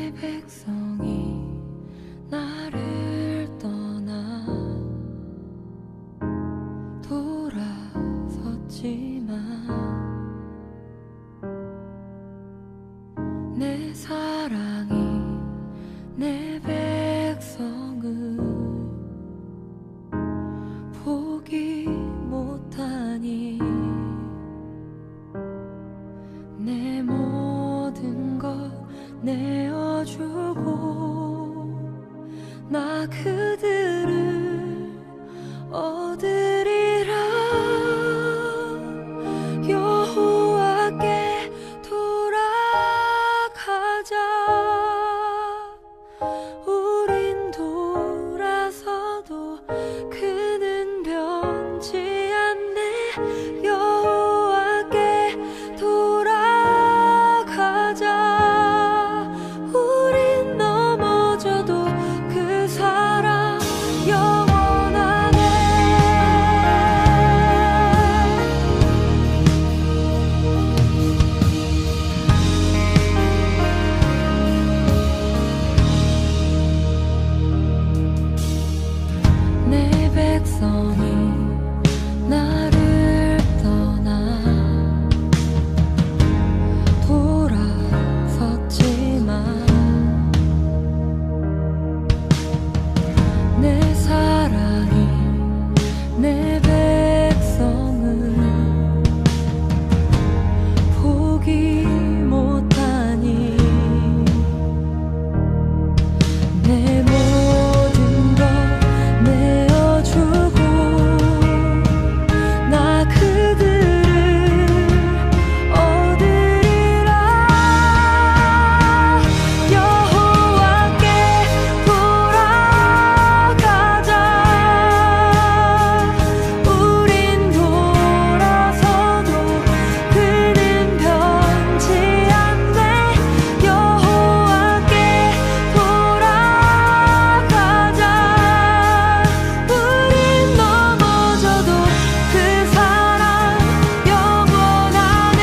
내 백성이 나를 떠나 돌아섰지만 내 사랑이 내 백성을 포기 못하니 내 모든 것 내어주고 나 그들을 얻으리라. 여호와께 돌아가자. 우린 돌아서도 그는 변치 않네. 여호와께 돌아가자. 우린 넘어져도 그 사랑 영원하네. 내 백성이 나를 떠나 돌아섰지만 내 사랑이 내 백성을 포기 못하니 내 모든 것 내어주고 나 그들을 얻으리라. 여호와께 돌아가자. 우린 돌아서도 그는 변치 않네. 여호와께 돌아가자. 우린 넘어져도 그 사랑 영원하네.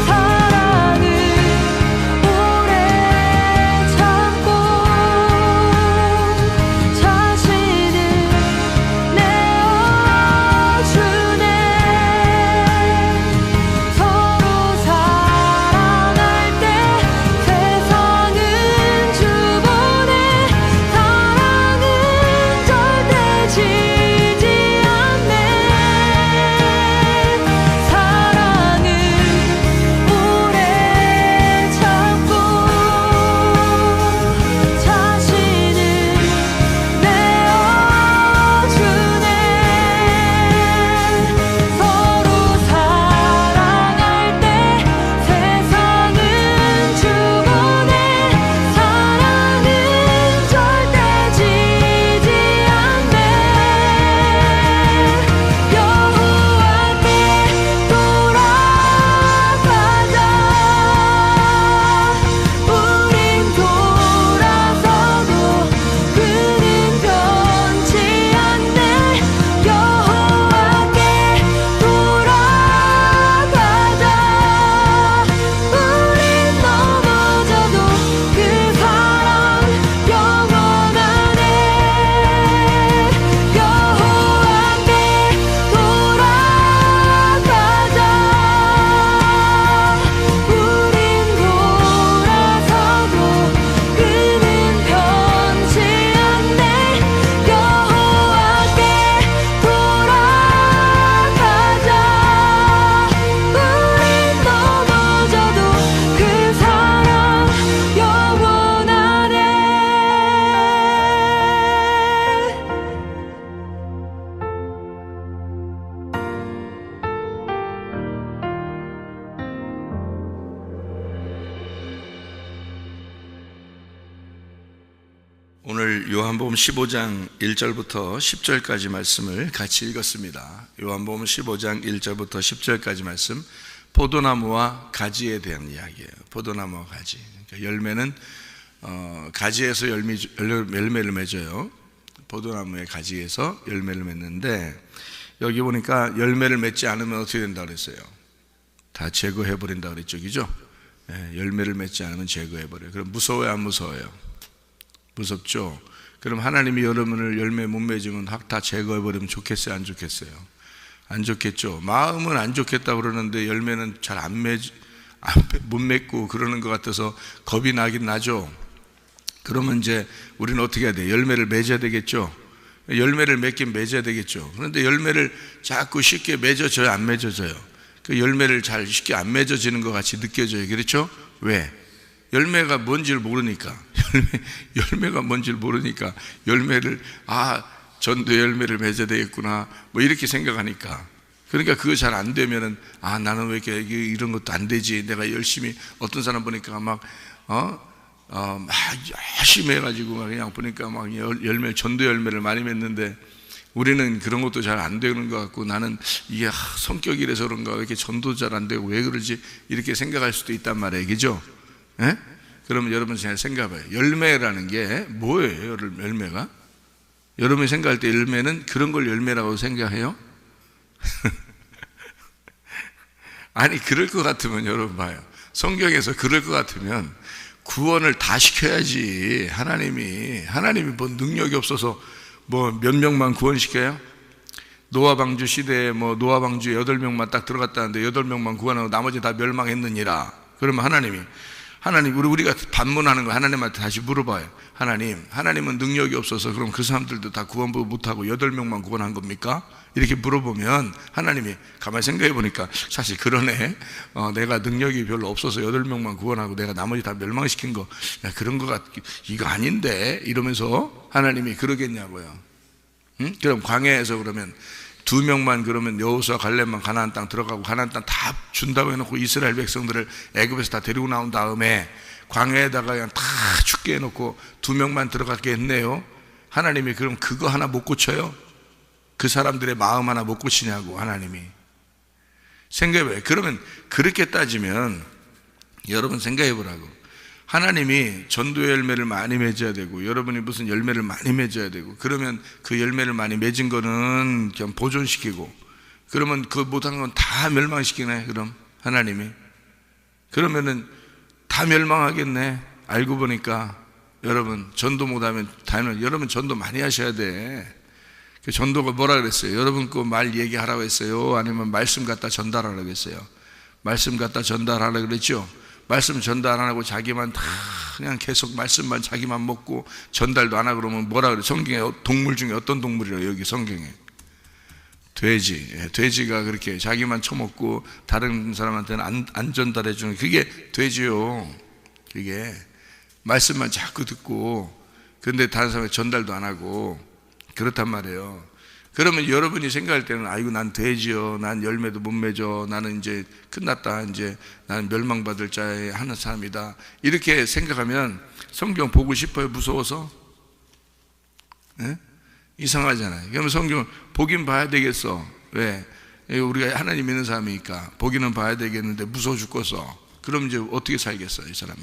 사랑은 오래 참고 자신을 내어주네. 서로 사랑할 때 세상은 주보네. 사랑은 절대 지지 않네. 사랑은 오래 참고 자신을 내어주네. 서로 사랑할 때 세상은 주보네. 사랑은 절대 지지 않네. 여호와께 돌아가자. 우린 돌아서도 그는 변치 않네. 여호와께 돌아가자. 우린 넘어져도 그 사랑 영원하네. 여호와께 돌아가자. 우린 돌아서도 그는 변치 않네. 여호와께 돌아가자. 우린 넘어져도 그 사랑 영원하네. 오늘 요한복음 15장 1절부터 10절까지 말씀을 같이 읽었습니다. 요한복음 15장 1절부터 10절까지 말씀, 포도나무와 가지에 대한 이야기예요. 포도나무와 가지. 그러니까 열매는 가지에서 열매를 맺어요. 포도나무의 가지에서 열매를 맺는데, 여기 보니까 열매를 맺지 않으면 어떻게 된다고 그랬어요? 다 제거해버린다 그랬죠, 그죠? 열매를 맺지 않으면 제거해버려요. 그럼 무서워요, 안 무서워요? 무섭죠? 그럼 하나님이 여러분을 열매 못 맺으면 확 다 제거해버리면 좋겠어요, 안 좋겠어요? 안 좋겠죠? 마음은 안 좋겠다고 그러는데 열매는 잘 못 맺고 그러는 것 같아서 겁이 나긴 나죠. 그러면 이제 우리는 어떻게 해야 돼요? 열매를 맺어야 되겠죠? 열매를 맺긴 맺어야 되겠죠. 그런데 열매를 자꾸 쉽게 맺어져요, 안 맺어져요? 그 열매를 잘 쉽게 안 맺어지는 것 같이 느껴져요. 그렇죠? 왜? 열매가 뭔지를 모르니까. 열매가 뭔지를 모르니까 열매를 전도 열매를 맺어야 되겠구나 뭐 이렇게 생각하니까. 그러니까 그거 잘 안 되면은 나는 왜 이렇게 이런 것도 안 되지? 내가 열심히 어떤 사람 보니까 막 열심히 해가지고 막 그냥 보니까 막 전도 열매를 많이 맺는데 우리는 그런 것도 잘 안 되는 것 같고 나는 이게 성격이 이래서 그런가 왜 이렇게 전도 잘 안 되고 왜 그러지? 이렇게 생각할 수도 있단 말이에요. 그죠? 예? 그러면 여러분 잘 생각해봐요. 열매라는 게 뭐예요? 열매가? 여러분이 생각할 때 열매는 그런 걸 열매라고 생각해요? 아니 그럴 것 같으면 여러분 봐요. 성경에서 그럴 것 같으면 구원을 다 시켜야지. 하나님이 뭐 능력이 없어서 뭐 몇 명만 구원시켜요? 노아 방주 시대에 뭐 노아 방주에 8명만 딱 들어갔다는데 8명만 구원하고 나머지 다 멸망했느니라. 그러면 하나님 우리가 반문하는 거 하나님한테 다시 물어봐요. 하나님은 능력이 없어서 그럼 그 사람들도 다 구원 못하고 8명만 구원한 겁니까? 이렇게 물어보면 하나님이 가만히 생각해 보니까 사실 그러네. 내가 능력이 별로 없어서 8명만 구원하고 내가 나머지 다 멸망시킨 거 그런 거 이거 아닌데 이러면서 하나님이 그러겠냐고요. 응? 그럼 광야에서 그러면 2명만 그러면 여호수아 갈렙만 가나안 땅 들어가고 가나안 땅 다 준다고 해놓고 이스라엘 백성들을 애굽에서 다 데리고 나온 다음에 광야에다가 그냥 다 죽게 해놓고 2명만 들어가게 했네요. 하나님이 그럼 그거 하나 못 고쳐요? 그 사람들의 마음 하나 못 고치냐고. 하나님이 생각해봐요. 그러면 그렇게 따지면 여러분 생각해보라고. 하나님이 전도의 열매를 많이 맺어야 되고 여러분이 무슨 열매를 많이 맺어야 되고 그러면 그 열매를 많이 맺은 거는 그냥 보존시키고 그러면 그 못한 건 다 멸망시키네. 그럼 하나님이 그러면은 다 멸망하겠네. 알고 보니까 여러분 전도 못하면 당연히 여러분 전도 많이 하셔야 돼. 그 전도가 뭐라 그랬어요? 여러분 그 말 얘기하라고 했어요? 아니면 말씀 갖다 전달하라고 했어요? 말씀 갖다 전달하라고 그랬죠? 말씀 전달 안 하고 자기만 다 그냥 계속 말씀만 자기만 먹고 전달도 안 하고 그러면 뭐라 그래? 성경에 동물 중에 어떤 동물이라고 여기 성경에? 돼지가 그렇게 자기만 처먹고 다른 사람한테는 안 전달해 주는 그게 돼지요. 그게 말씀만 자꾸 듣고 그런데 다른 사람한테 전달도 안 하고 그렇단 말이에요. 그러면 여러분이 생각할 때는 아이고 난 돼지요, 난 열매도 못 맺어, 나는 이제 끝났다, 이제 나는 멸망받을 자에 하는 사람이다 이렇게 생각하면 성경 보고 싶어요? 무서워서? 네? 이상하잖아요. 그러면 성경 보긴 봐야 되겠어. 왜? 우리가 하나님 믿는 사람이니까 보기는 봐야 되겠는데 무서워 죽겠어. 그럼 이제 어떻게 살겠어요? 이 사람이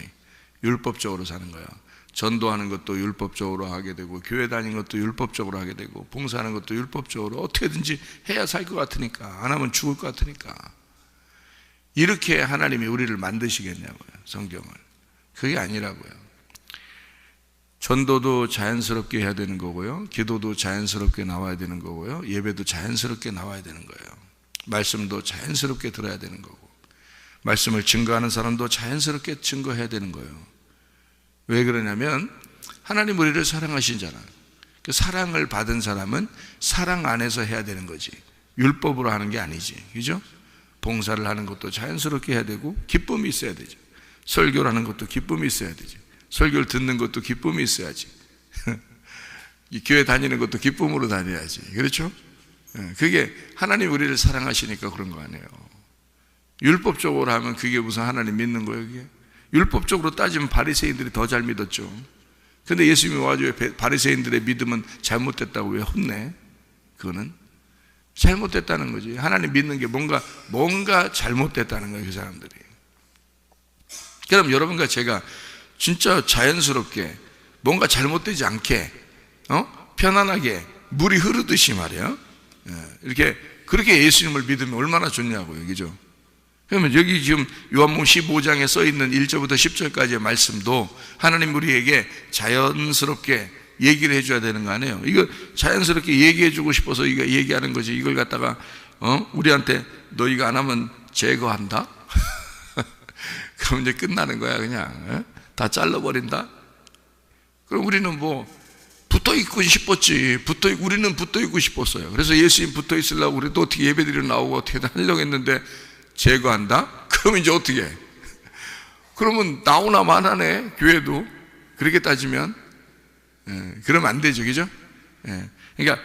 율법적으로 사는 거야. 전도하는 것도 율법적으로 하게 되고 교회 다니는 것도 율법적으로 하게 되고 봉사하는 것도 율법적으로 어떻게든지 해야 살 것 같으니까, 안 하면 죽을 것 같으니까. 이렇게 하나님이 우리를 만드시겠냐고요. 성경을. 그게 아니라고요. 전도도 자연스럽게 해야 되는 거고요, 기도도 자연스럽게 나와야 되는 거고요, 예배도 자연스럽게 나와야 되는 거예요. 말씀도 자연스럽게 들어야 되는 거고, 말씀을 증거하는 사람도 자연스럽게 증거해야 되는 거예요. 왜 그러냐면 하나님 우리를 사랑하시잖아요. 그 사랑을 받은 사람은 사랑 안에서 해야 되는 거지, 율법으로 하는 게 아니지. 그죠? 봉사를 하는 것도 자연스럽게 해야 되고 기쁨이 있어야 되죠. 설교를 하는 것도 기쁨이 있어야 되죠. 설교를 듣는 것도 기쁨이 있어야지. 이 교회 다니는 것도 기쁨으로 다녀야지. 그렇죠? 그게 하나님 우리를 사랑하시니까 그런 거 아니에요. 율법적으로 하면 그게 무슨 하나님 믿는 거예요? 그게? 율법적으로 따지면 바리새인들이 더 잘 믿었죠. 근데 예수님이 와가지고 바리새인들의 믿음은 잘못됐다고 왜 혼내? 그거는 잘못됐다는 거지. 하나님 믿는 게 뭔가 잘못됐다는 거예요, 그 사람들이. 그럼 여러분과 제가 진짜 자연스럽게 뭔가 잘못되지 않게 편안하게 물이 흐르듯이 말이야, 이렇게 그렇게 예수님을 믿으면 얼마나 좋냐고요. 그죠? 그러면 여기 지금 요한복음 15장에 써 있는 1절부터 10절까지의 말씀도 하나님 우리에게 자연스럽게 얘기를 해줘야 되는 거 아니에요? 이거 자연스럽게 얘기해주고 싶어서 이거 얘기하는 거지. 이걸 갖다가 우리한테 너 이거 안 하면 제거한다? 그럼 이제 끝나는 거야. 그냥 다 잘라버린다? 그럼 우리는 뭐 붙어 있고 싶었지. 우리는 붙어 있고 싶었어요. 그래서 예수님 붙어 있으려고 우리도 어떻게 예배드리러 나오고 어떻게 하려고 했는데 제거한다? 그럼 이제 어떻게 해? 그러면 나오나 마나네, 교회도. 그렇게 따지면 그러면 안 되죠, 그죠? 그러니까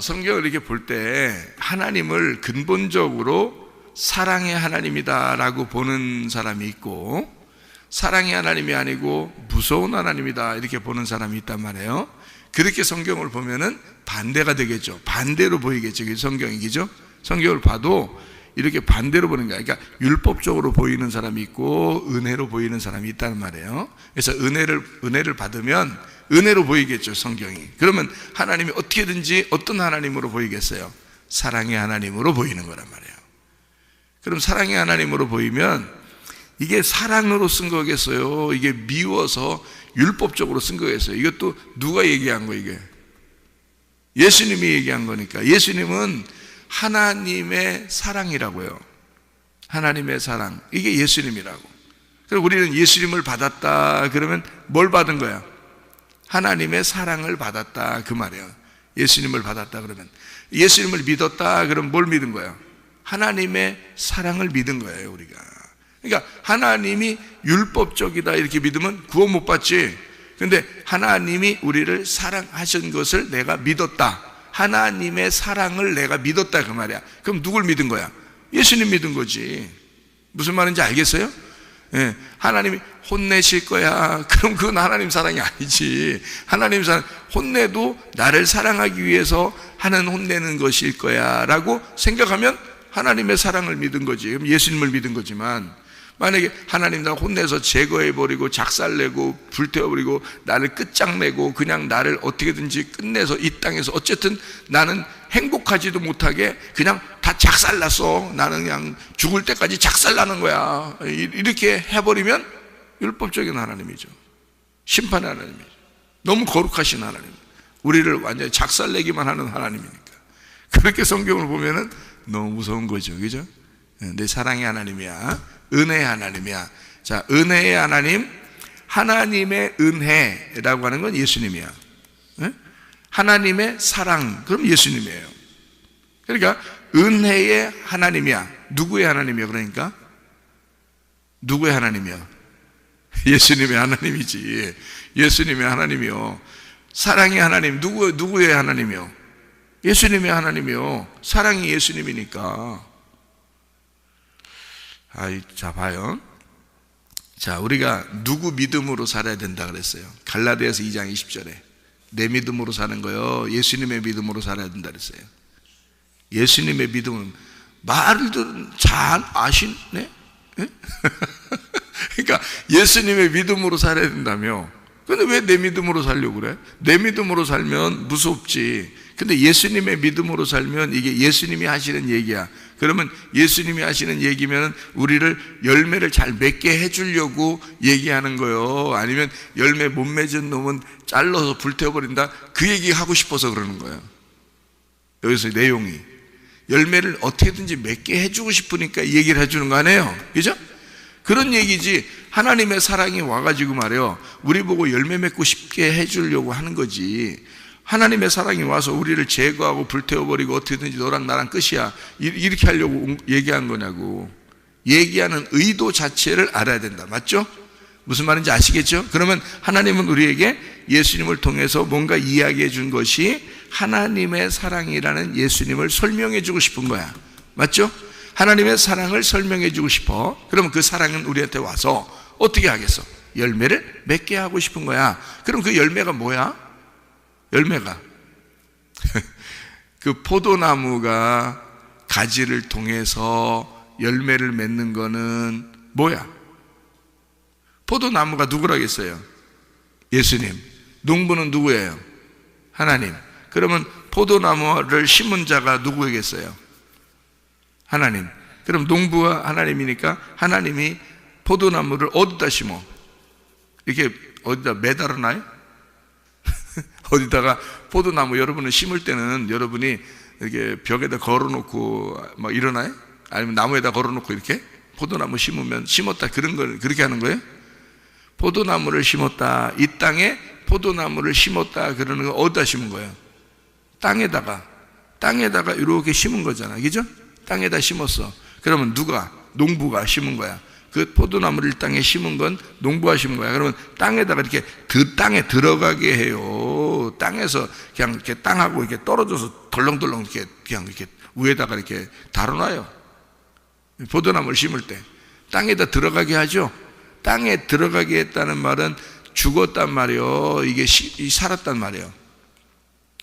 성경을 이렇게 볼 때 하나님을 근본적으로 사랑의 하나님이다라고 보는 사람이 있고, 사랑의 하나님이 아니고 무서운 하나님이다 이렇게 보는 사람이 있단 말이에요. 그렇게 성경을 보면은 반대가 되겠죠. 반대로 보이겠죠, 그 성경이, 그죠? 성경을 봐도 이렇게 반대로 보는 거야. 그러니까 율법적으로 보이는 사람이 있고 은혜로 보이는 사람이 있다는 말이에요. 그래서 은혜를 받으면 은혜로 보이겠죠, 성경이. 그러면 하나님이 어떻게든지 어떤 하나님으로 보이겠어요? 사랑의 하나님으로 보이는 거란 말이에요. 그럼 사랑의 하나님으로 보이면 이게 사랑으로 쓴 거겠어요? 이게 미워서 율법적으로 쓴 거겠어요? 이것도 누가 얘기한 거, 이게? 예수님이 얘기한 거니까. 예수님은 하나님의 사랑이라고요. 하나님의 사랑. 이게 예수님이라고. 그럼 우리는 예수님을 받았다 그러면 뭘 받은 거야? 하나님의 사랑을 받았다, 그 말이에요. 예수님을 받았다 그러면. 예수님을 믿었다 그러면 뭘 믿은 거야? 하나님의 사랑을 믿은 거예요, 우리가. 그러니까 하나님이 율법적이다 이렇게 믿으면 구원 못 받지. 근데 하나님이 우리를 사랑하신 것을 내가 믿었다, 하나님의 사랑을 내가 믿었다, 그 말이야. 그럼 누굴 믿은 거야? 예수님 믿은 거지. 무슨 말인지 알겠어요? 하나님이 혼내실 거야. 그럼 그건 하나님 사랑이 아니지. 하나님 사랑, 혼내도 나를 사랑하기 위해서 하는 혼내는 것일 거야 라고 생각하면 하나님의 사랑을 믿은 거지. 그럼 예수님을 믿은 거지만, 만약에 하나님 나 혼내서 제거해버리고 작살내고 불태워버리고 나를 끝장내고 그냥 나를 어떻게든지 끝내서 이 땅에서 어쨌든 나는 행복하지도 못하게 그냥 다 작살났어, 나는 그냥 죽을 때까지 작살나는 거야, 이렇게 해버리면 율법적인 하나님이죠. 심판의 하나님이죠. 너무 거룩하신 하나님, 우리를 완전히 작살내기만 하는 하나님이니까. 그렇게 성경을 보면은 너무 무서운 거죠, 그죠? 내 사랑의 하나님이야, 은혜의 하나님이야. 자, 은혜의 하나님, 하나님의 은혜라고 하는 건 예수님이야. 하나님의 사랑, 그럼 예수님이에요. 그러니까 은혜의 하나님이야. 누구의 하나님이야? 그러니까 누구의 하나님이야? 예수님의 하나님이지. 예수님의 하나님이요. 사랑의 하나님, 누구의 하나님이요? 예수님의 하나님이요. 사랑이 예수님이니까. 자, 봐요. 자, 우리가 누구 믿음으로 살아야 된다 그랬어요? 갈라디아서 2장 20절에 내 믿음으로 사는 거요, 예수님의 믿음으로 살아야 된다 그랬어요. 예수님의 믿음은 말을 잘 아시네? 그러니까 예수님의 믿음으로 살아야 된다며. 근데 왜 내 믿음으로 살려고 그래? 내 믿음으로 살면 무섭지. 근데 예수님의 믿음으로 살면 이게 예수님이 하시는 얘기야. 그러면 예수님이 하시는 얘기면 우리를 열매를 잘 맺게 해주려고 얘기하는 거예요? 아니면 열매 못 맺은 놈은 잘라서 불태워버린다, 그 얘기 하고 싶어서 그러는 거예요? 여기서 내용이 열매를 어떻게든지 맺게 해주고 싶으니까 이 얘기를 해주는 거 아니에요? 그죠? 그런 얘기지. 하나님의 사랑이 와가지고 말이에요, 우리 보고 열매 맺고 싶게 해주려고 하는 거지. 하나님의 사랑이 와서 우리를 제거하고 불태워버리고 어떻게든지 너랑 나랑 끝이야 이렇게 하려고 얘기한 거냐고. 얘기하는 의도 자체를 알아야 된다. 맞죠? 무슨 말인지 아시겠죠? 그러면 하나님은 우리에게 예수님을 통해서 뭔가 이야기해 준 것이 하나님의 사랑이라는 예수님을 설명해 주고 싶은 거야. 맞죠? 하나님의 사랑을 설명해 주고 싶어. 그러면 그 사랑은 우리한테 와서 어떻게 하겠어? 열매를 맺게 하고 싶은 거야. 그럼 그 열매가 뭐야? 열매가 그 포도나무가 가지를 통해서 열매를 맺는 거는 뭐야? 포도나무가 누구라겠어요? 예수님. 농부는 누구예요? 하나님. 그러면 포도나무를 심은 자가 누구겠어요? 하나님. 그럼 농부가 하나님이니까 하나님이 포도나무를 어디다 심어? 이렇게 어디다 매달아놔요? 어디다가 포도나무 여러분은 심을 때는 여러분이 이렇게 벽에다 걸어놓고 막 이러나요? 아니면 나무에다 걸어놓고 이렇게 포도나무 심으면 심었다 그런 걸 그렇게 하는 거예요? 포도나무를 심었다, 이 땅에 포도나무를 심었다 그러는 거 어디다 심은 거예요? 땅에다가 이렇게 심은 거잖아, 그죠? 땅에다 심었어. 그러면 누가? 농부가 심은 거야. 그 포도나무를 땅에 심은 건 농부가 심은 거야. 그러면 땅에다가 이렇게 그 땅에 들어가게 해요. 땅에서 그냥 이렇게 땅하고 이렇게 떨어져서 덜렁덜렁 이렇게 그냥 이렇게 위에다가 이렇게 달아놔요. 포도나무를 심을 때 땅에다 들어가게 하죠. 땅에 들어가게 했다는 말은 죽었단 말이에요. 이게 살았단 말이에요.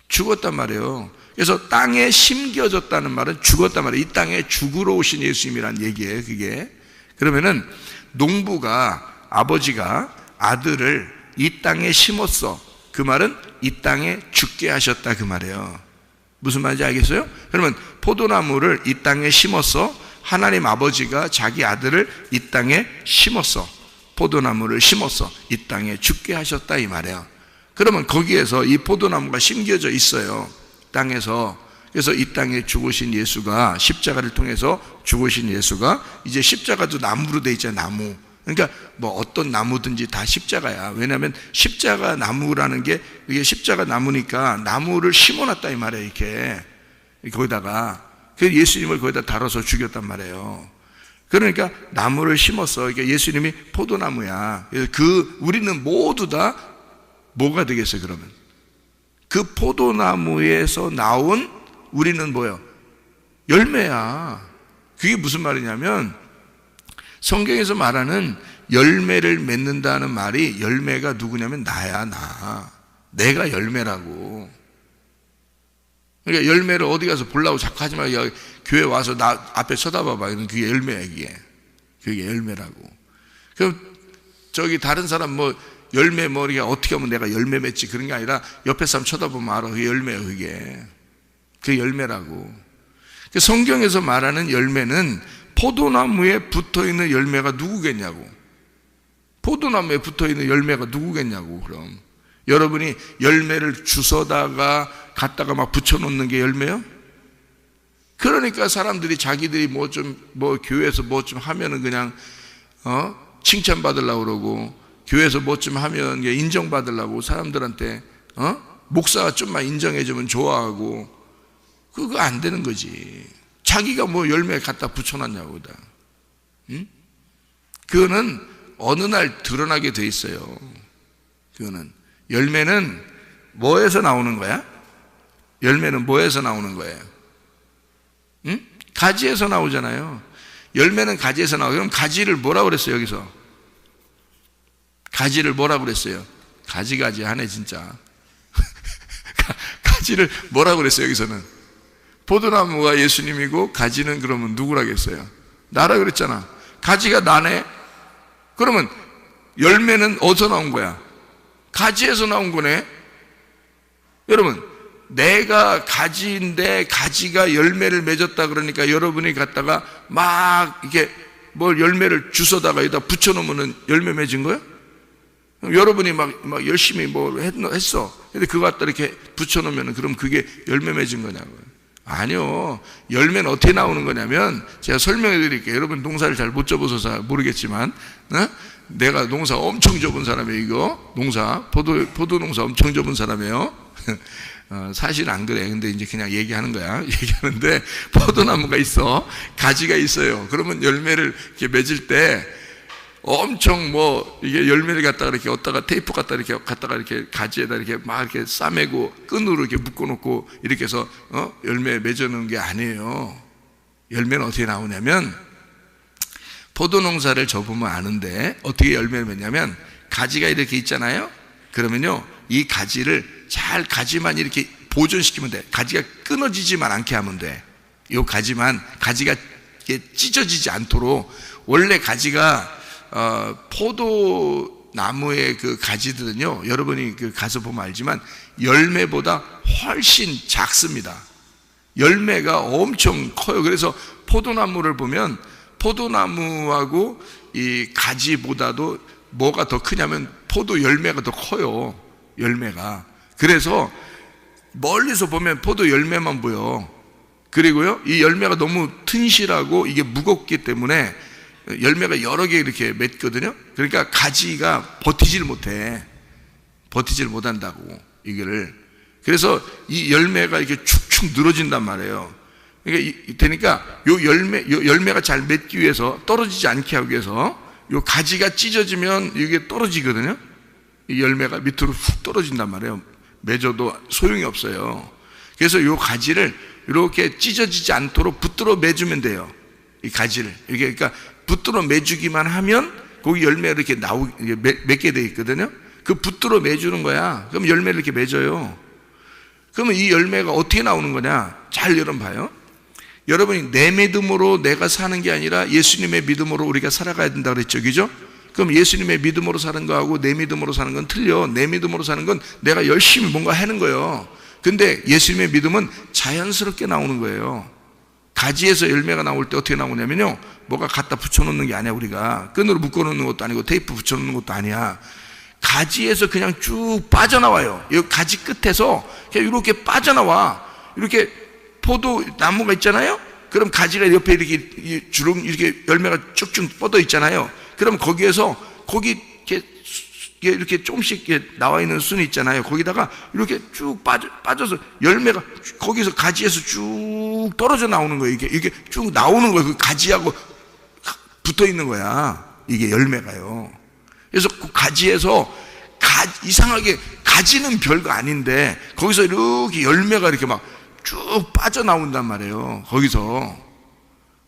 죽었단 말이에요. 그래서 땅에 심겨졌다는 말은 죽었단 말이에요. 이 땅에 죽으러 오신 예수님이란 얘기예요, 그게. 그러면은 농부가, 아버지가 아들을 이 땅에 심었어. 그 말은 이 땅에 죽게 하셨다 그 말이에요. 무슨 말인지 알겠어요? 그러면 포도나무를 이 땅에 심었어. 하나님 아버지가 자기 아들을 이 땅에 심었어. 포도나무를 심었어. 이 땅에 죽게 하셨다 이 말이에요. 그러면 거기에서 이 포도나무가 심겨져 있어요, 땅에서. 그래서 이 땅에 죽으신 예수가, 십자가를 통해서 죽으신 예수가, 이제 십자가도 나무로 돼 있잖아요, 나무. 그러니까 뭐 어떤 나무든지 다 십자가야. 왜냐하면 십자가 나무라는 게, 이게 십자가 나무니까 나무를 심어놨다 이 말이에요, 이렇게. 거기다가. 그래서 예수님을 거기다 달아서 죽였단 말이에요. 그러니까 나무를 심었어. 그러니까 예수님이 포도나무야. 그래서 우리는 모두 다 뭐가 되겠어요, 그러면? 그 포도나무에서 나온 우리는 뭐예요? 열매야. 그게 무슨 말이냐면, 성경에서 말하는 열매를 맺는다는 말이, 열매가 누구냐면 나야, 나. 내가 열매라고. 그러니까 열매를 어디 가서 보려고 자꾸 하지 말고 교회 와서 나 앞에 쳐다봐봐. 그게 열매야, 이게. 그게 열매라고. 그럼 저기 다른 사람 뭐 열매 뭐 이렇게 어떻게 하면 내가 열매 맺지 그런 게 아니라 옆에 사람 쳐다보면 알아. 그게 열매야, 그게. 그게 열매라고. 성경에서 말하는 열매는 포도나무에 붙어있는 열매가 누구겠냐고. 포도나무에 붙어있는 열매가 누구겠냐고. 그럼 여러분이 열매를 주워다가 갖다가 막 붙여놓는 게 열매요? 그러니까 사람들이 자기들이 뭐 교회에서 뭐 좀 하면은 그냥 칭찬받으려고 그러고, 교회에서 뭐 좀 하면 인정받으려고 사람들한테 목사가 좀만 인정해주면 좋아하고, 그거 안 되는 거지. 자기가 뭐 열매 갖다 붙여놨냐고 다. 응? 그거는 어느 날 드러나게 돼 있어요. 그거는 열매는 뭐에서 나오는 거야? 열매는 뭐에서 나오는 거예요? 응? 가지에서 나오잖아요. 열매는 가지에서 나오고. 그럼 가지를 뭐라고 그랬어요, 여기서? 가지를 뭐라고 그랬어요? 가지 하네 진짜. 가지를 뭐라고 그랬어요, 여기서는? 포도나무가 예수님이고 가지는 그러면 누구라겠어요? 나라 그랬잖아. 가지가 나네? 그러면 열매는 어디서 나온 거야? 가지에서 나온 거네. 여러분, 내가 가지인데 가지가 열매를 맺었다 그러니까 여러분이 갖다가 막 이렇게 뭘 열매를 주워다가 여기다 붙여놓으면 열매 맺은 거야? 여러분이 막 열심히 뭐 했어. 근데 그거 갖다 이렇게 붙여놓으면 그럼 그게 열매 맺은 거냐고요. 아니요. 열매는 어떻게 나오는 거냐면, 제가 설명해 드릴게요. 여러분 농사를 잘 못 접어서 모르겠지만, 내가 농사 엄청 접은 사람이에요, 이거. 포도 농사 엄청 접은 사람이에요. 사실 안 그래. 근데 이제 그냥 얘기하는 거야. 얘기하는데, 포도나무가 있어. 가지가 있어요. 그러면 열매를 이렇게 맺을 때, 엄청 이게 열매를 갖다가 이렇게 얻다가 테이프 갖다가 이렇게 가지에다 이렇게 막 이렇게 싸매고 끈으로 이렇게 묶어놓고 이렇게 해서 열매 맺어놓은 게 아니에요. 열매는 어떻게 나오냐면, 포도 농사를 접으면 아는데 어떻게 열매를 맺냐면, 가지가 이렇게 있잖아요. 그러면요, 이 가지를 잘 가지만 이렇게 보존시키면 돼. 가지가 끊어지지만 않게 하면 돼. 이 가지가 찢어지지 않도록. 원래 가지가 포도나무의 그 가지들은요, 여러분이 가서 보면 알지만 열매보다 훨씬 작습니다. 열매가 엄청 커요. 그래서 포도나무를 보면 포도나무하고 이 가지보다도 뭐가 더 크냐면 포도 열매가 더 커요. 열매가. 그래서 멀리서 보면 포도 열매만 보여. 그리고요, 이 열매가 너무 튼실하고 이게 무겁기 때문에 열매가 여러 개 이렇게 맺거든요. 그러니까 가지가 버티질 못한다고 이거를. 그래서 이 열매가 이렇게 축축 늘어진단 말이에요. 그러니까 요 열매가 잘 맺기 위해서, 떨어지지 않게 하기 위해서 요 가지가 찢어지면 이게 떨어지거든요. 이 열매가 밑으로 훅 떨어진단 말이에요. 맺어도 소용이 없어요. 그래서 요 가지를 이렇게 찢어지지 않도록 붙들어 매주면 돼요. 이 가지를 이게, 그러니까 붙들어 매주기만 하면 거기 열매가 이렇게 맺게 돼 있거든요. 그 붙들어 매주는 거야. 그럼 열매를 이렇게 맺어요. 그러면 이 열매가 어떻게 나오는 거냐? 잘 여러분 봐요. 여러분이 내 믿음으로 내가 사는 게 아니라 예수님의 믿음으로 우리가 살아가야 된다 그랬죠, 그죠? 그럼 예수님의 믿음으로 사는 거하고 내 믿음으로 사는 건 틀려. 내 믿음으로 사는 건 내가 열심히 뭔가 하는 거예요. 근데 예수님의 믿음은 자연스럽게 나오는 거예요. 가지에서 열매가 나올 때 어떻게 나오냐면요, 뭐가 갖다 붙여놓는 게 아니야. 우리가 끈으로 묶어놓는 것도 아니고 테이프 붙여놓는 것도 아니야. 가지에서 그냥 쭉 빠져나와요. 이 가지 끝에서 그냥 이렇게 빠져나와. 이렇게 포도 나무가 있잖아요. 그럼 가지가 옆에 이렇게 주름 이렇게 열매가 쭉쭉 뻗어 있잖아요. 그럼 거기에서 거기 이렇게 조금씩 이렇게 나와 있는 순이 있잖아요. 거기다가 이렇게 쭉 빠져서 열매가 거기서 가지에서 쭉 떨어져 나오는 거예요. 이게 쭉 나오는 거예요. 그 가지하고 붙어 있는 거야. 이게 열매가요. 그래서 그 가지에서 이상하게 가지는 별거 아닌데 거기서 이렇게 열매가 이렇게 막 쭉 빠져나온단 말이에요. 거기서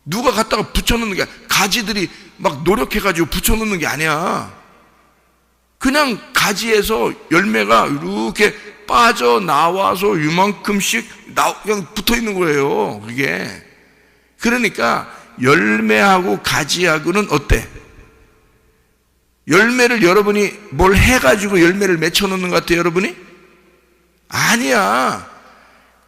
누가 갖다가 붙여놓는 게, 가지들이 막 노력해가지고 붙여놓는 게 아니야. 그냥 가지에서 열매가 이렇게 빠져나와서 이만큼씩 그냥 붙어있는 거예요. 그게. 그러니까 열매하고 가지하고는 어때? 열매를 여러분이 뭘 해가지고 열매를 맺혀놓는 것 같아요, 여러분이? 아니야.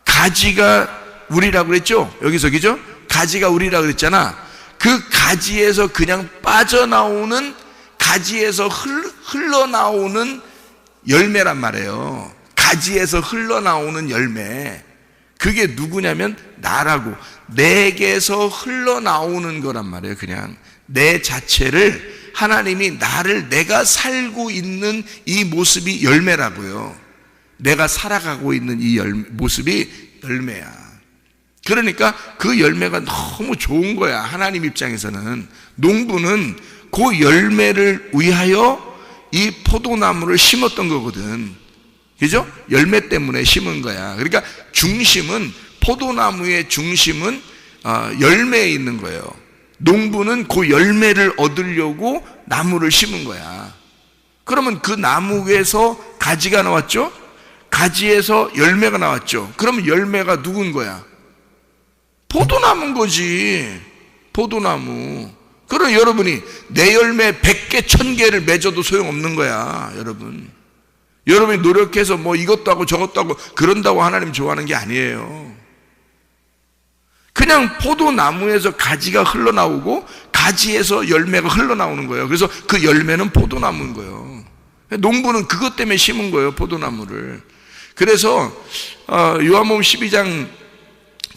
가지가 우리라고 그랬죠? 여기서, 그죠? 가지가 우리라고 그랬잖아. 그 가지에서 그냥 빠져나오는, 가지에서 흘러나오는 열매란 말이에요. 가지에서 흘러나오는 열매. 그게 누구냐면 나라고. 내게서 흘러나오는 거란 말이에요. 그냥 내 자체를, 하나님이 나를, 내가 살고 있는 이 모습이 열매라고요. 내가 살아가고 있는 이 모습이 열매야. 그러니까 그 열매가 너무 좋은 거야. 하나님 입장에서는. 농부는 그 열매를 위하여 이 포도나무를 심었던 거거든. 그죠? 열매 때문에 심은 거야. 그러니까 중심은, 포도나무의 중심은 열매에 있는 거예요. 농부는 그 열매를 얻으려고 나무를 심은 거야. 그러면 그 나무에서 가지가 나왔죠? 가지에서 열매가 나왔죠. 그러면 열매가 누군 거야? 포도나무인 거지. 포도나무. 그럼 여러분이 내 열매 100개, 1000개를 맺어도 소용없는 거야, 여러분. 여러분이 노력해서 뭐 이것도 하고 저것도 하고 그런다고 하나님 좋아하는 게 아니에요. 그냥 포도나무에서 가지가 흘러나오고 가지에서 열매가 흘러나오는 거예요. 그래서 그 열매는 포도나무인 거예요. 농부는 그것 때문에 심은 거예요, 포도나무를. 그래서 요한복음 12장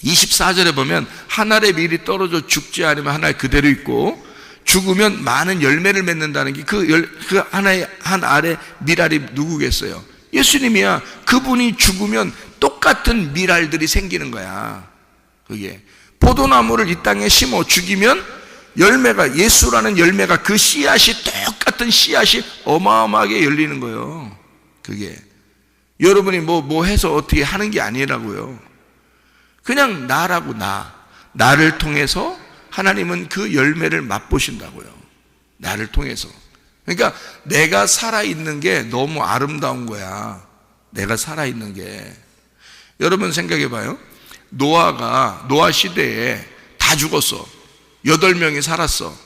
24절에 보면 한 알의 밀이 떨어져 죽지 않으면 한 알 그대로 있고 죽으면 많은 열매를 맺는다는 게, 그 한 알의 밀알이 누구겠어요? 예수님이야. 그분이 죽으면 똑같은 밀알들이 생기는 거야. 그게 포도나무를 이 땅에 심어 죽이면 열매가, 예수라는 열매가, 그 씨앗이, 똑같은 씨앗이 어마어마하게 열리는 거예요. 그게 여러분이 뭐 해서 어떻게 하는 게 아니라고요. 그냥 나라고. 나를 통해서 하나님은 그 열매를 맛보신다고요. 나를 통해서. 그러니까 내가 살아있는 게 너무 아름다운 거야. 내가 살아있는 게. 여러분 생각해 봐요. 노아 시대에 다 죽었어. 8명이 살았어.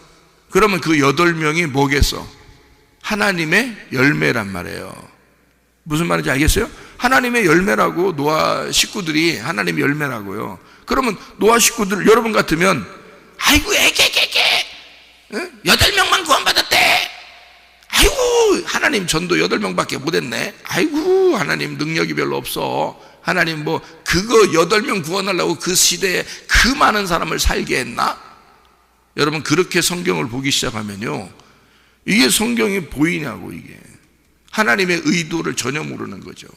그러면 그 8명이 뭐겠어? 하나님의 열매란 말이에요. 무슨 말인지 알겠어요? 하나님의 열매라고, 노아 식구들이 하나님의 열매라고요. 그러면 노아 식구들 여러분 같으면 아이고 애게게게 8명만 구원받았대. 아이고 하나님 전도 8명밖에 못했네. 아이고 하나님 능력이 별로 없어. 하나님 뭐 그거 8명 구원하려고 그 시대에 그 많은 사람을 살게 했나? 여러분 그렇게 성경을 보기 시작하면요, 이게 성경이 보이냐고. 이게 하나님의 의도를 전혀 모르는 거죠.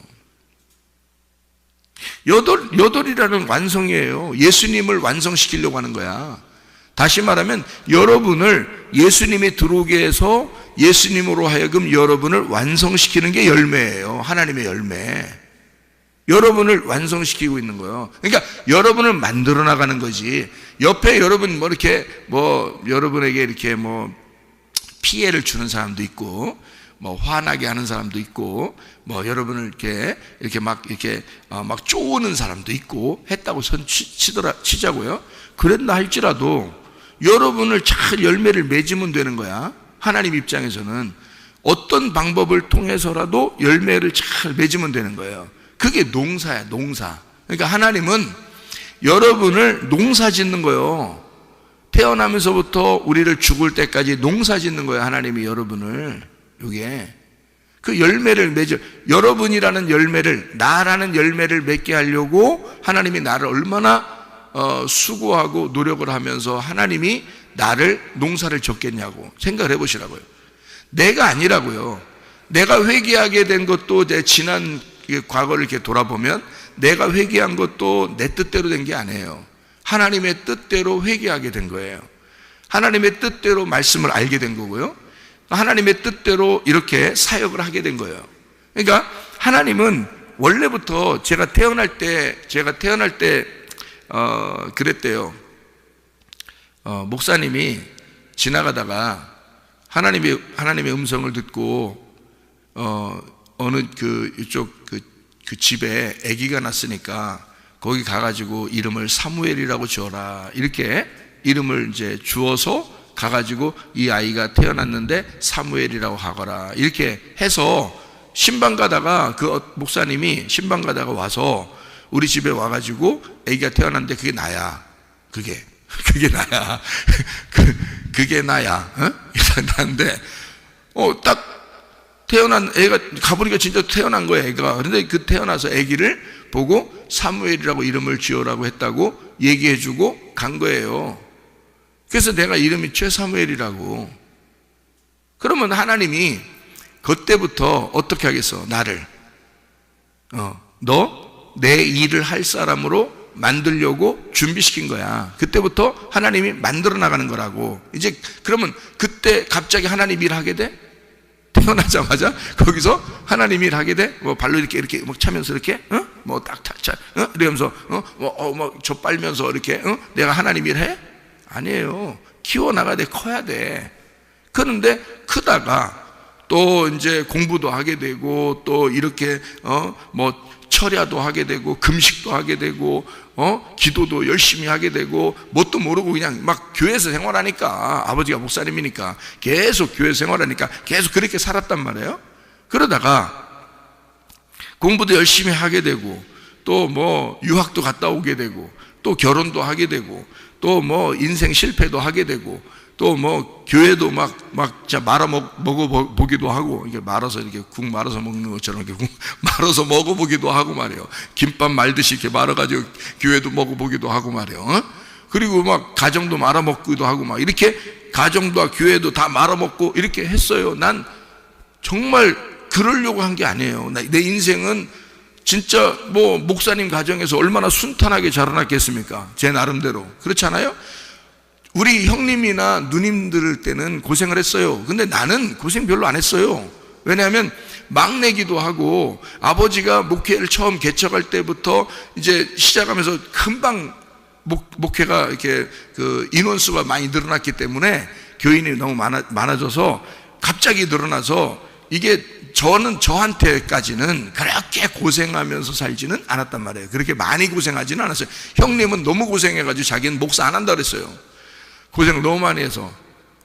여덟이라는 완성이에요. 예수님을 완성시키려고 하는 거야. 다시 말하면 여러분을 예수님이 들어오게 해서 예수님으로 하여금 여러분을 완성시키는 게 열매예요. 하나님의 열매. 여러분을 완성시키고 있는 거예요. 그러니까 여러분을 만들어 나가는 거지. 옆에 여러분 뭐 이렇게 뭐 여러분에게 이렇게 뭐 피해를 주는 사람도 있고, 뭐 화나게 하는 사람도 있고, 뭐 여러분을 이렇게 막 쪼우는 사람도 있고 했다고 치자고요. 그랬나 할지라도 여러분을 잘 열매를 맺으면 되는 거야. 하나님 입장에서는 어떤 방법을 통해서라도 열매를 잘 맺으면 되는 거예요. 그게 농사야, 농사. 그러니까 하나님은 여러분을 농사 짓는 거예요. 태어나면서부터 우리를 죽을 때까지 농사 짓는 거예요. 하나님이 여러분을. 이게 그 열매를 맺어, 여러분이라는 열매를, 나라는 열매를 맺게 하려고 하나님이 나를 얼마나 수고하고 노력을 하면서 하나님이 나를 농사를 졌겠냐고 생각을 해보시라고요. 내가 아니라고요. 내가 회개하게 된 것도 내 지난 과거를 이렇게 돌아보면 내가 회개한 것도 내 뜻대로 된 게 아니에요. 하나님의 뜻대로 회개하게 된 거예요. 하나님의 뜻대로 말씀을 알게 된 거고요. 하나님의 뜻대로 이렇게 사역을 하게 된 거예요. 그러니까 하나님은 원래부터 제가 태어날 때 그랬대요. 목사님이 지나가다가 하나님의 음성을 듣고 어느 이쪽 그 집에 아기가 났으니까 거기 가가지고 이름을 사무엘이라고 지어라, 이렇게 이름을 이제 주어서 가가지고 이 아이가 태어났는데 사무엘이라고 하거라, 이렇게 해서 신방 가다가 그 목사님이 신방 가다가 와서 우리 집에 와가지고 아기가 태어났는데 그게 나야. 그게 나야. 그게 나야. 나인데 딱 태어난 애가 가보니까 진짜 태어난 거야, 애가. 그런데 그 태어나서 애기를 보고 사무엘이라고 이름을 지어라고 했다고 얘기해주고 간 거예요. 그래서 내가 이름이 최사무엘이라고. 그러면 하나님이 그때부터 어떻게 하겠어? 나를 너 내 일을 할 사람으로 만들려고 준비시킨 거야. 그때부터 하나님이 만들어 나가는 거라고. 이제 그러면 그때 갑자기 하나님 일 하게 돼? 태어나자마자 거기서 하나님 일 하게 돼? 뭐 발로 이렇게 막 차면서 이렇게 뭐 딱 차 이러면서 뭐 저 빨면서 이렇게 내가 하나님 일 해? 아니에요. 키워나가야 돼. 커야 돼. 그런데 크다가 또 이제 공부도 하게 되고, 또 이렇게 뭐 철야도 하게 되고, 금식도 하게 되고, 기도도 열심히 하게 되고, 뭣도 모르고 그냥 막 교회에서 생활하니까, 아버지가 목사님이니까 계속 교회 생활하니까 계속 그렇게 살았단 말이에요. 그러다가 공부도 열심히 하게 되고, 또 뭐 유학도 갔다 오게 되고, 또 결혼도 하게 되고, 또 뭐 인생 실패도 하게 되고, 또 뭐 교회도 막 말아 먹어보기도 하고, 이게 말아서 이렇게 국 말아서 먹는 것처럼 이렇게 국 말아서 먹어보기도 하고 말이에요. 김밥 말듯이 이렇게 말아가지고 교회도 먹어보기도 하고 말이에요. 그리고 막 가정도 말아 먹기도 하고 막 이렇게 가정도 교회도 다 말아 먹고 이렇게 했어요. 난 정말 그러려고 한 게 아니에요. 내 인생은 진짜 뭐 목사님 가정에서 얼마나 순탄하게 자라났겠습니까? 제 나름대로. 그렇지 않아요? 우리 형님이나 누님들 때는 고생을 했어요. 근데 나는 고생 별로 안 했어요. 왜냐하면 막내기도 하고, 아버지가 목회를 처음 개척할 때부터 이제 시작하면서 금방 목회가 이렇게 그 인원수가 많이 늘어났기 때문에 교인이 너무 많아져서 갑자기 늘어나서, 이게 저한테까지는 그렇게 고생하면서 살지는 않았단 말이에요. 그렇게 많이 고생하지는 않았어요. 형님은 너무 고생해가지고 자기는 목사 안 한다 그랬어요. 고생을 너무 많이 해서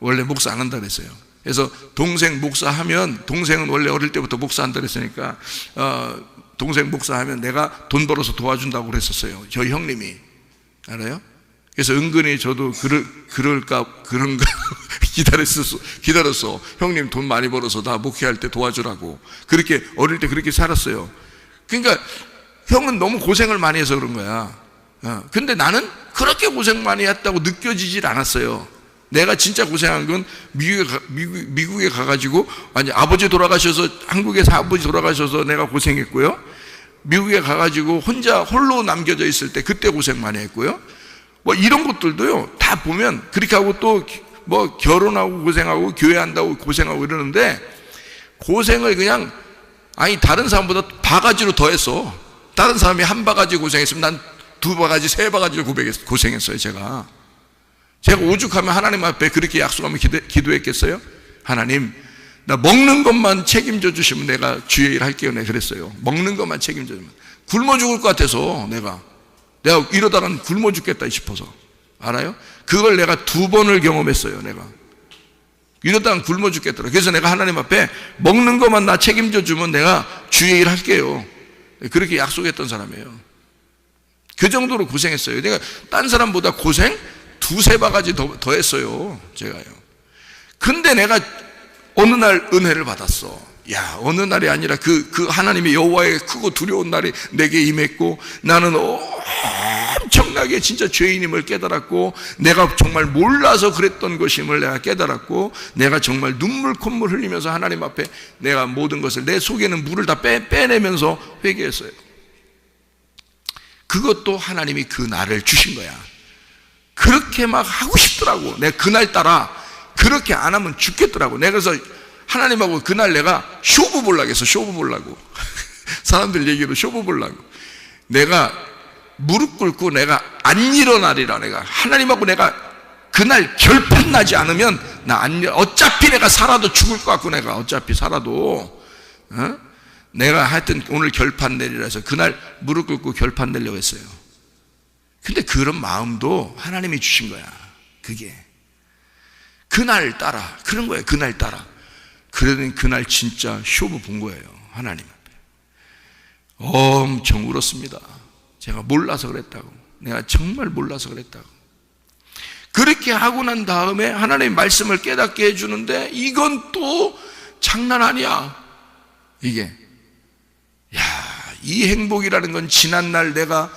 원래 목사 안 한다 그랬어요. 그래서 동생 목사하면, 동생은 원래 어릴 때부터 목사한다 그랬으니까 동생 목사하면 내가 돈 벌어서 도와준다고 그랬었어요. 저희 형님이. 알아요? 그래서 은근히 저도 그런가 기다렸어. 형님 돈 많이 벌어서 나 목회할 때 도와주라고. 그렇게 어릴 때 그렇게 살았어요. 그러니까 형은 너무 고생을 많이 해서 그런 거야. 근데 나는 그렇게 고생 많이 했다고 느껴지질 않았어요. 내가 진짜 고생한 건 미국에 가가지고, 아니, 아버지 돌아가셔서, 한국에서 아버지 돌아가셔서 내가 고생했고요. 미국에 가가지고 홀로 남겨져 있을 때 그때 고생 많이 했고요. 뭐 이런 것들도요, 다 보면 그렇게 하고 또 뭐 결혼하고 고생하고 교회 한다고 고생하고 이러는데, 고생을 그냥, 아니, 다른 사람보다 바가지로 더 했어. 다른 사람이 한 바가지 고생했으면 난 두 바가지, 세 바가지로 고생했어요, 제가 오죽하면 하나님 앞에 그렇게 약속하면 기도했겠어요? 하나님, 나 먹는 것만 책임져 주시면 내가 주의 일 할게요. 내가 그랬어요. 먹는 것만 책임져 주면. 굶어 죽을 것 같아서 내가 이러다간 굶어 죽겠다 싶어서. 알아요? 그걸 내가 2번을 경험했어요. 내가 이러다간 굶어 죽겠더라. 그래서 내가 하나님 앞에 먹는 것만 나 책임져 주면 내가 주의 일 할게요. 그렇게 약속했던 사람이에요. 그 정도로 고생했어요. 내가 딴 사람보다 고생 2-3 바가지 더 했어요, 제가요. 근데 내가 어느 날 은혜를 받았어. 야, 어느 날이 아니라 그 하나님의 여호와의 크고 두려운 날이 내게 임했고, 나는 엄청나게 진짜 죄인임을 깨달았고, 내가 정말 몰라서 그랬던 것임을 내가 깨달았고, 내가 정말 눈물 콧물 흘리면서 하나님 앞에 내가 모든 것을, 내 속에는 물을 다 빼내면서 회개했어요. 그것도 하나님이 그 날을 주신 거야. 그렇게 막 하고 싶더라고. 내가 그날따라 그렇게 안 하면 죽겠더라고. 내가 그래서 하나님하고 그날 내가 쇼부 보려고 했어. 쇼부 보려고. 사람들 얘기로 쇼부 보려고. 내가 무릎 꿇고 내가 안 일어나리라. 내가 하나님하고 내가 그날 결판 나지 않으면 어차피 내가 살아도 죽을 것 같고, 내가 어차피 살아도 내가 하여튼 오늘 결판 내리라 해서 그날 무릎 꿇고 결판 내려고 했어요. 근데 그런 마음도 하나님이 주신 거야. 그게 그날 따라 그런 거예요. 그날 따라. 그러더니 그날 진짜 쇼부 본 거예요. 하나님 앞에 엄청 울었습니다. 제가 몰라서 그랬다고. 내가 정말 몰라서 그랬다고. 그렇게 하고 난 다음에 하나님의 말씀을 깨닫게 해주는데, 이건 또 장난 아니야. 이게 이 행복이라는 건 지난날 내가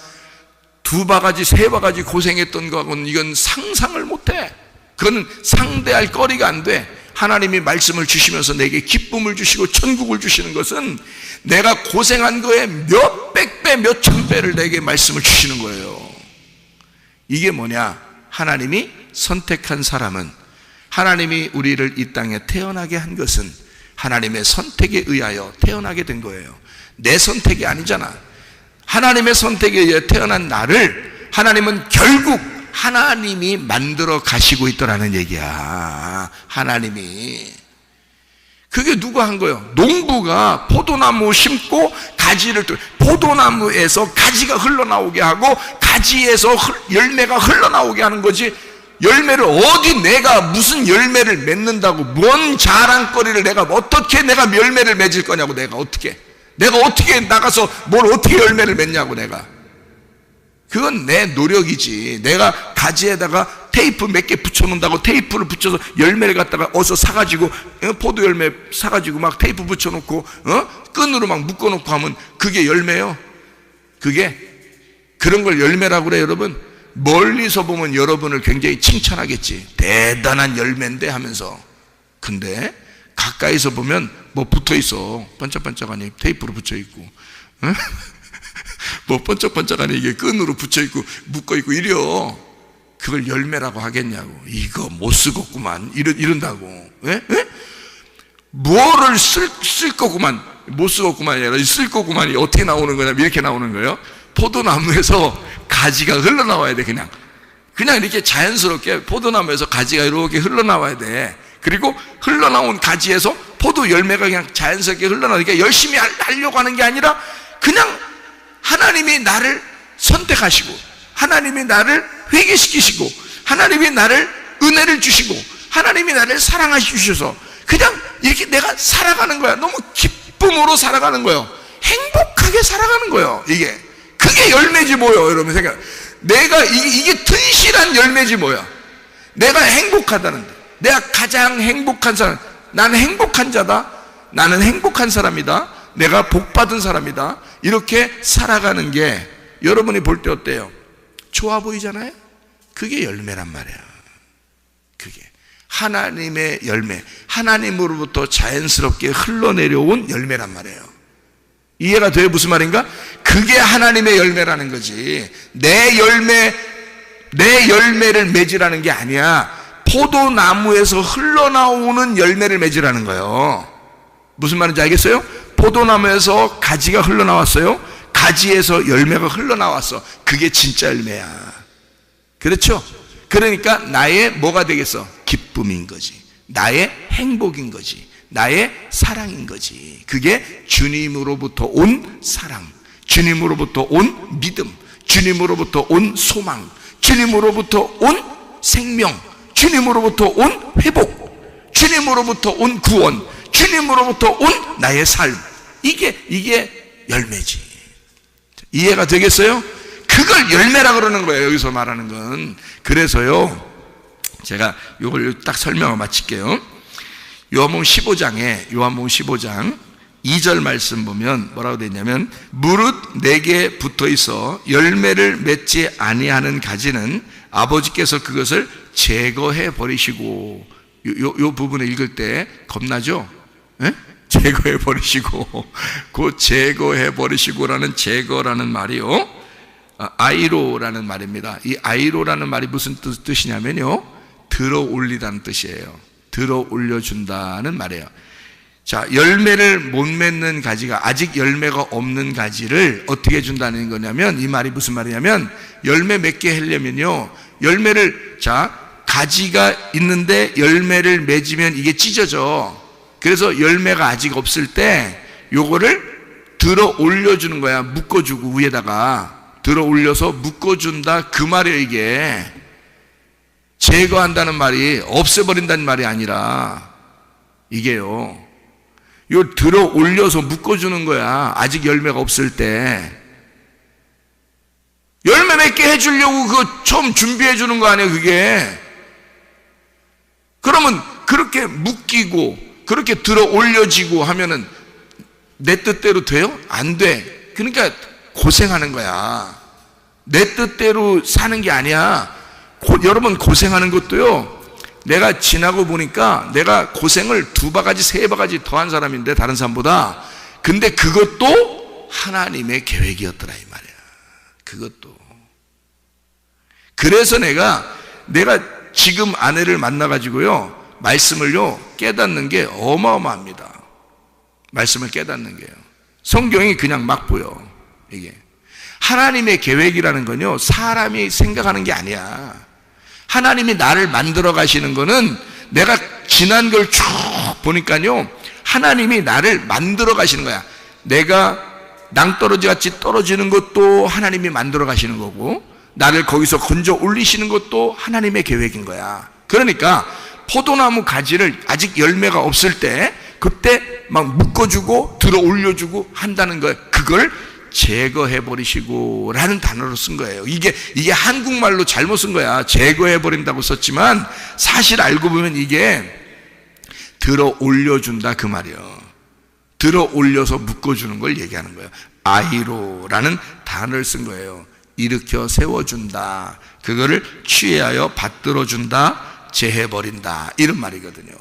2 바가지 3 바가지 고생했던 거하고는 이건 상상을 못해. 그건 상대할 거리가 안 돼. 하나님이 말씀을 주시면서 내게 기쁨을 주시고 천국을 주시는 것은 내가 고생한 거에 몇백 배, 몇천 배를 내게 말씀을 주시는 거예요. 이게 뭐냐? 하나님이 선택한 사람은, 하나님이 우리를 이 땅에 태어나게 한 것은 하나님의 선택에 의하여 태어나게 된 거예요. 내 선택이 아니잖아. 하나님의 선택에 의해 태어난 나를 하나님은 결국 하나님이 만들어 가시고 있더라는 얘기야. 하나님이. 그게 누가 한 거예요? 농부가 포도나무 심고 가지를, 포도나무에서 가지가 흘러나오게 하고 가지에서 열매가 흘러나오게 하는 거지, 열매를 어디 내가 무슨 열매를 맺는다고, 뭔 자랑거리를 내가 어떻게 내가 열매를 맺을 거냐고. 내가 어떻게 나가서 뭘 어떻게 열매를 맺냐고. 내가 그건 내 노력이지. 내가 가지에다가 테이프 몇 개 붙여놓는다고 테이프를 붙여서 열매를 갖다가 어서 사가지고, 포도 열매 사가지고 막 테이프 붙여놓고 끈으로 막 묶어놓고 하면 그게 열매요? 그런 걸 열매라고 그래. 여러분, 멀리서 보면 여러분을 굉장히 칭찬하겠지. 대단한 열매인데 하면서. 근데 가까이서 보면 뭐 붙어있어. 반짝반짝하니 테이프로 붙여있고, 뭐 번쩍번쩍하니 이게 끈으로 붙여있고 묶어있고 이래요. 그걸 열매라고 하겠냐고. 이거 못 쓰겠구만 이런다고. 예? 뭐를 쓸 거구만, 못 쓰겠구만이 아니라 쓸 거구만이 어떻게 나오는 거냐, 이렇게 나오는 거예요. 포도나무에서 가지가 흘러나와야 돼. 그냥 이렇게 자연스럽게 포도나무에서 가지가 이렇게 흘러나와야 돼. 그리고 흘러나온 가지에서 포도 열매가 그냥 자연스럽게 흘러나오니까 열심히 하려고 하는 게 아니라 그냥 하나님이 나를 선택하시고, 하나님이 나를 회개시키시고, 하나님이 나를 은혜를 주시고, 하나님이 나를 사랑하셔서 그냥 이렇게 내가 살아가는 거야. 너무 기쁨으로 살아가는 거예요. 행복하게 살아가는 거예요. 그게 열매지 뭐예요. 여러분 생각, 내가 이게 튼실한 열매지 뭐야. 내가 행복하다는데, 내가 가장 행복한 사람, 나는 행복한 자다, 나는 행복한 사람이다, 내가 복받은 사람이다, 이렇게 살아가는 게 여러분이 볼 때 어때요? 좋아 보이잖아요? 그게 열매란 말이야. 그게 하나님의 열매, 하나님으로부터 자연스럽게 흘러내려온 열매란 말이에요. 이해가 돼요? 무슨 말인가? 그게 하나님의 열매라는 거지. 내 열매를 맺으라는 게 아니야. 포도나무에서 흘러나오는 열매를 맺으라는 거예요. 무슨 말인지 알겠어요? 포도나무에서 가지가 흘러나왔어요. 가지에서 열매가 흘러나왔어. 그게 진짜 열매야. 그렇죠? 그러니까 나의 뭐가 되겠어? 기쁨인 거지. 나의 행복인 거지. 나의 사랑인 거지. 그게 주님으로부터 온 사랑, 주님으로부터 온 믿음, 주님으로부터 온 소망, 주님으로부터 온 생명, 주님으로부터 온 회복, 주님으로부터 온 구원, 주님으로부터 온 나의 삶. 이게 열매지. 이해가 되겠어요? 그걸 열매라 그러는 거예요. 여기서 말하는 건. 그래서요, 제가 이걸 딱 설명을 마칠게요. 요한복음 15장 2절 말씀 보면 뭐라고 되어 있냐면, 무릇 내게 붙어 있어 열매를 맺지 아니하는 가지는 아버지께서 그것을 제거해 버리시고. 요 부분을 읽을 때 겁나죠? 에? 제거해 버리시고. 그 제거해 버리시고라는 제거라는 말이요, 아이로라는 말입니다. 이 아이로라는 말이 무슨 뜻이냐면요, 들어 올리다는 뜻이에요. 들어 올려준다는 말이에요. 자, 열매를 못 맺는 가지가, 아직 열매가 없는 가지를 어떻게 해준다는 거냐면, 이 말이 무슨 말이냐면, 열매 맺게 하려면요, 열매를, 자, 가지가 있는데 열매를 맺으면 이게 찢어져. 그래서 열매가 아직 없을 때 요거를 들어 올려주는 거야. 묶어주고, 위에다가 들어 올려서 묶어준다, 그 말이에요. 이게 제거한다는 말이 없애버린다는 말이 아니라, 이게요, 요 들어 올려서 묶어주는 거야. 아직 열매가 없을 때. 열매 맺게 해주려고 그거 처음 준비해 주는 거 아니에요, 그게. 그러면 그렇게 묶이고 그렇게 들어 올려지고 하면은 내 뜻대로 돼요? 안 돼. 그러니까 고생하는 거야. 내 뜻대로 사는 게 아니야. 여러분, 고생하는 것도요, 내가 지나고 보니까 내가 고생을 2바가지 3바가지 더한 사람인데, 다른 사람보다. 근데 그것도 하나님의 계획이었더라, 이 말이야. 그것도. 그래서 내가 지금 아내를 만나가지고요, 말씀을요 깨닫는 게 어마어마합니다. 말씀을 깨닫는 게요. 성경이 그냥 막 보여. 이게 하나님의 계획이라는 건요, 사람이 생각하는 게 아니야. 하나님이 나를 만들어 가시는 거는, 내가 지난 걸 쭉 보니까요, 하나님이 나를 만들어 가시는 거야. 내가 낭떠러지 같이 떨어지는 것도 하나님이 만들어 가시는 거고, 나를 거기서 건져 올리시는 것도 하나님의 계획인 거야. 그러니까 포도나무 가지를 아직 열매가 없을 때 그때 막 묶어주고 들어 올려주고 한다는 거예요. 그걸 제거해버리시고 라는 단어로 쓴 거예요. 이게 한국말로 잘못 쓴 거야. 제거해버린다고 썼지만 사실 알고 보면 이게 들어 올려준다, 그 말이에요. 들어 올려서 묶어주는 걸 얘기하는 거예요. 아이로라는 단어를 쓴 거예요. 일으켜 세워준다, 그거를 취하여 받들어준다, 제해버린다, 이런 말이거든요.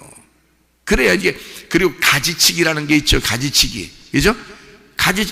그래야 이게, 그리고 가지치기라는 게 있죠. 가지치기, 그죠?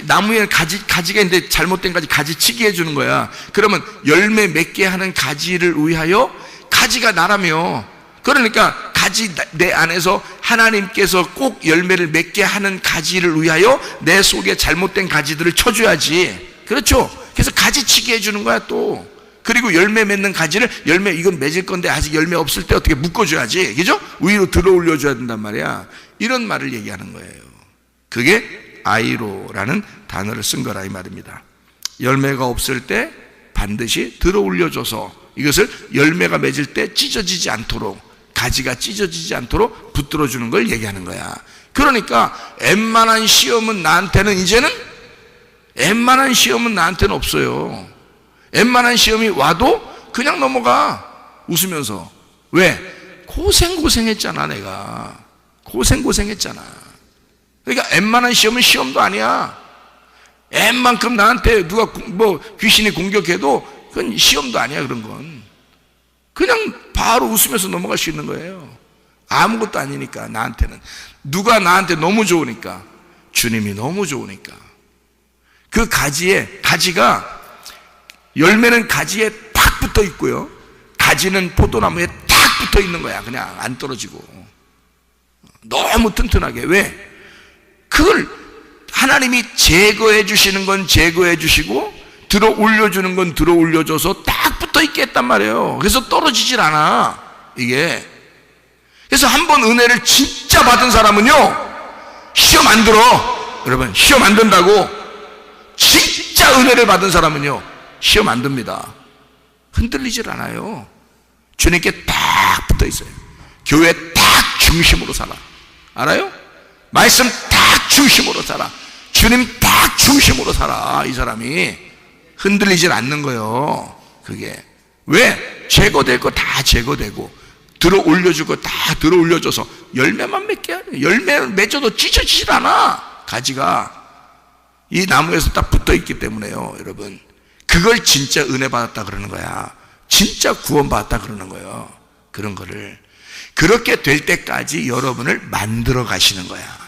나무에 가지가 있는데 잘못된 가지치기 해주는 거야. 그러면 열매 맺게 하는 가지를 위하여, 가지가 나라며, 그러니까 가지, 내 안에서 하나님께서 꼭 열매를 맺게 하는 가지를 위하여 내 속에 잘못된 가지들을 쳐줘야지. 그렇죠? 그래서 가지치기 해주는 거야 또. 그리고 열매 맺는 가지를, 열매 이건 맺을 건데 아직 열매 없을 때 어떻게 묶어줘야지, 그죠? 위로 들어 올려줘야 된단 말이야. 이런 말을 얘기하는 거예요. 그게 아이로라는 단어를 쓴 거라, 이 말입니다. 열매가 없을 때 반드시 들어 올려줘서 이것을 열매가 맺을 때 찢어지지 않도록 가지가 찢어지지 않도록 붙들어 주는 걸 얘기하는 거야. 그러니까 웬만한 시험은 나한테는 이제는 웬만한 시험은 나한테는 없어요. 웬만한 시험이 와도 그냥 넘어가. 웃으면서. 왜? 고생했잖아. 내가 고생했잖아. 그러니까 웬만한 시험은 시험도 아니야. 웬만큼 나한테 누가 귀신이 공격해도 그건 시험도 아니야. 그런 건 그냥 바로 웃으면서 넘어갈 수 있는 거예요. 아무것도 아니니까. 나한테는 누가 나한테 너무 좋으니까, 주님이 너무 좋으니까. 그 가지가, 열매는 가지에 탁 붙어 있고요, 가지는 포도나무에 탁 붙어 있는 거야. 그냥 안 떨어지고 너무 튼튼하게. 왜? 그걸 하나님이 제거해 주시는 건 제거해 주시고 들어 올려주는 건 들어 올려줘서 딱 붙어 있게 했단 말이에요. 그래서 떨어지질 않아 이게. 그래서 한번 은혜를 진짜 받은 사람은요, 시험 안 들어. 여러분, 시험 안 든다고. 진짜 은혜를 받은 사람은요, 시험 안 듭니다. 흔들리질 않아요. 주님께 딱 붙어 있어요. 교회 딱 중심으로 살아. 알아요? 말씀 딱 중심으로 살아. 주님 딱 중심으로 살아. 이 사람이 흔들리질 않는 거예요. 그게 왜? 제거될 거 다 제거되고 들어 올려줄 거 다 들어 올려줘서 열매만 맺게 하네. 열매를 맺어도 찢어지질 않아. 가지가 이 나무에서 딱 붙어 있기 때문에요. 여러분, 그걸 진짜 은혜 받았다 그러는 거야. 진짜 구원 받았다 그러는 거예요. 그런 거를 그렇게 될 때까지 여러분을 만들어 가시는 거야.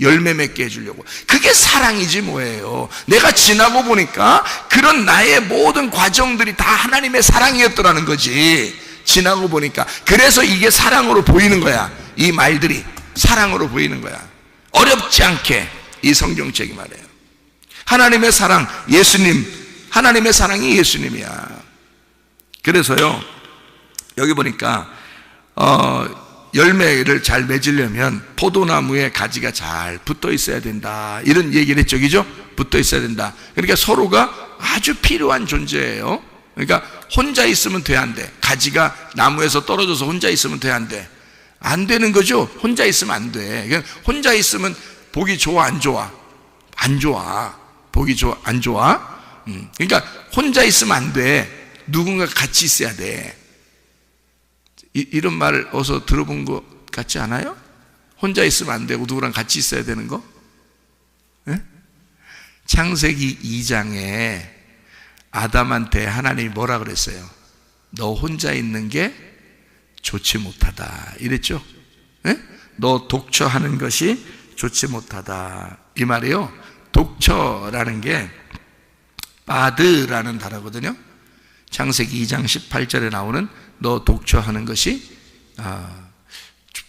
열매 맺게 해주려고. 그게 사랑이지 뭐예요. 내가 지나고 보니까 그런 나의 모든 과정들이 다 하나님의 사랑이었더라는 거지. 지나고 보니까. 그래서 이게 사랑으로 보이는 거야. 이 말들이 사랑으로 보이는 거야. 어렵지 않게 이 성경책이 말해요. 하나님의 사랑, 예수님, 하나님의 사랑이 예수님이야. 그래서요, 여기 보니까 열매를 잘 맺으려면 포도나무에 가지가 잘 붙어 있어야 된다, 이런 얘기를 했죠. 그죠? 붙어 있어야 된다. 그러니까 서로가 아주 필요한 존재예요. 그러니까 혼자 있으면 돼, 안 돼? 가지가 나무에서 떨어져서 혼자 있으면 돼, 안 돼? 안 되는 거죠. 혼자 있으면 안 돼. 그냥 혼자 있으면 보기 좋아, 안 좋아? 안 좋아. 보기 좋아, 안 좋아? 그러니까 혼자 있으면 안 돼. 누군가 같이 있어야 돼. 이런 말을 어서 들어본 것 같지 않아요? 혼자 있으면 안 되고 누구랑 같이 있어야 되는 거? 네? 창세기 2장에 아담한테 하나님이 뭐라 그랬어요? 너 혼자 있는 게 좋지 못하다 이랬죠? 네? 너 독처하는 것이 좋지 못하다, 이 말이에요. 독처라는 게 바드라는 단어거든요. 창세기 2장 18절에 나오는 너 독처하는 것이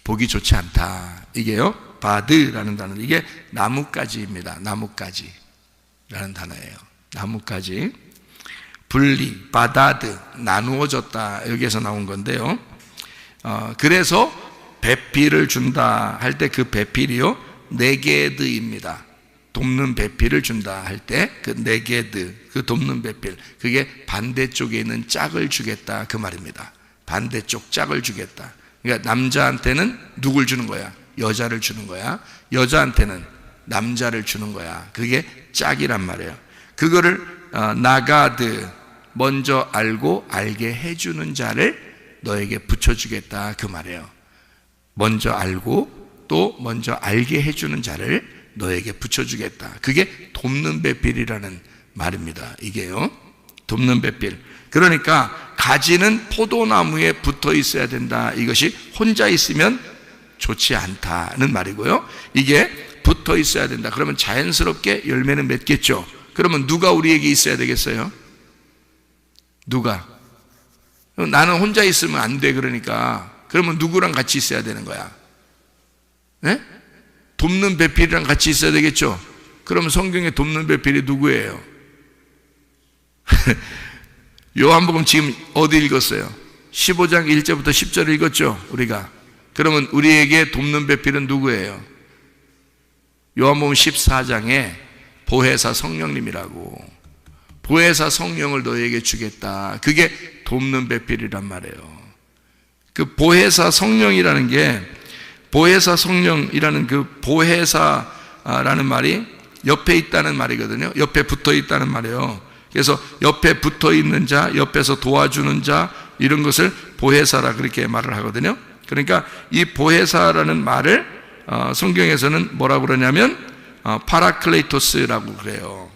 보기 좋지 않다, 이게요 바드라는 단어. 이게 나뭇가지입니다. 나뭇가지라는 단어예요. 나뭇가지. 분리, 바다드, 나누어졌다, 여기에서 나온 건데요. 그래서 배필을 준다 할 때 그 배필이요 네게드입니다. 돕는 배필을 준다 할 때 그 네게드, 그 돕는 배필, 그게 반대쪽에 있는 짝을 주겠다, 그 말입니다. 반대쪽 짝을 주겠다. 그러니까 남자한테는 누굴 주는 거야? 여자를 주는 거야. 여자한테는 남자를 주는 거야. 그게 짝이란 말이에요. 그거를 나가드, 먼저 알고 알게 해주는 자를 너에게 붙여주겠다, 그 말이에요. 먼저 알고 또 먼저 알게 해주는 자를 너에게 붙여주겠다. 그게 돕는 배필이라는 말입니다. 이게요, 돕는 배필. 그러니까 가지는 포도나무에 붙어 있어야 된다. 이것이 혼자 있으면 좋지 않다는 말이고요. 이게 붙어 있어야 된다. 그러면 자연스럽게 열매는 맺겠죠. 그러면 누가 우리에게 있어야 되겠어요? 누가? 나는 혼자 있으면 안 돼. 그러니까 그러면 누구랑 같이 있어야 되는 거야? 네? 돕는 배필이랑 같이 있어야 되겠죠. 그러면 성경에 돕는 배필이 누구예요? 요한복음 지금 어디 읽었어요? 15장 1절부터 10절을 읽었죠, 우리가. 그러면 우리에게 돕는 배필은 누구예요? 요한복음 14장에 보혜사 성령님이라고. 보혜사 성령을 너에게 주겠다. 그게 돕는 배필이란 말이에요. 그 보혜사 성령이라는 게, 보혜사 성령이라는 그 보혜사라는 말이 옆에 있다는 말이거든요. 옆에 붙어 있다는 말이에요. 그래서 옆에 붙어 있는 자, 옆에서 도와주는 자, 이런 것을 보혜사라 그렇게 말을 하거든요. 그러니까 이 보혜사라는 말을 성경에서는 뭐라고 그러냐면 파라클레이토스라고 그래요.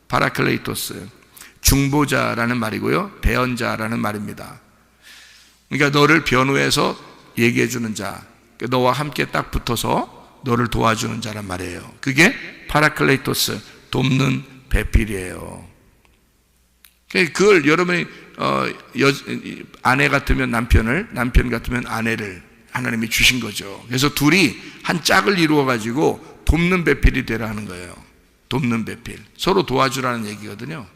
파라클레이토스, 중보자라는 말이고요, 대언자라는 말입니다. 그러니까 너를 변호해서 얘기해 주는 자, 너와 함께 딱 붙어서 너를 도와주는 자란 말이에요. 그게 파라클레이토스, 돕는 배필이에요. 그걸 여러분이 아내 같으면 남편을, 남편 같으면 아내를 하나님이 주신 거죠. 그래서 둘이 한 짝을 이루어 가지고 돕는 배필이 되라 하는 거예요. 돕는 배필, 서로 도와주라는 얘기거든요.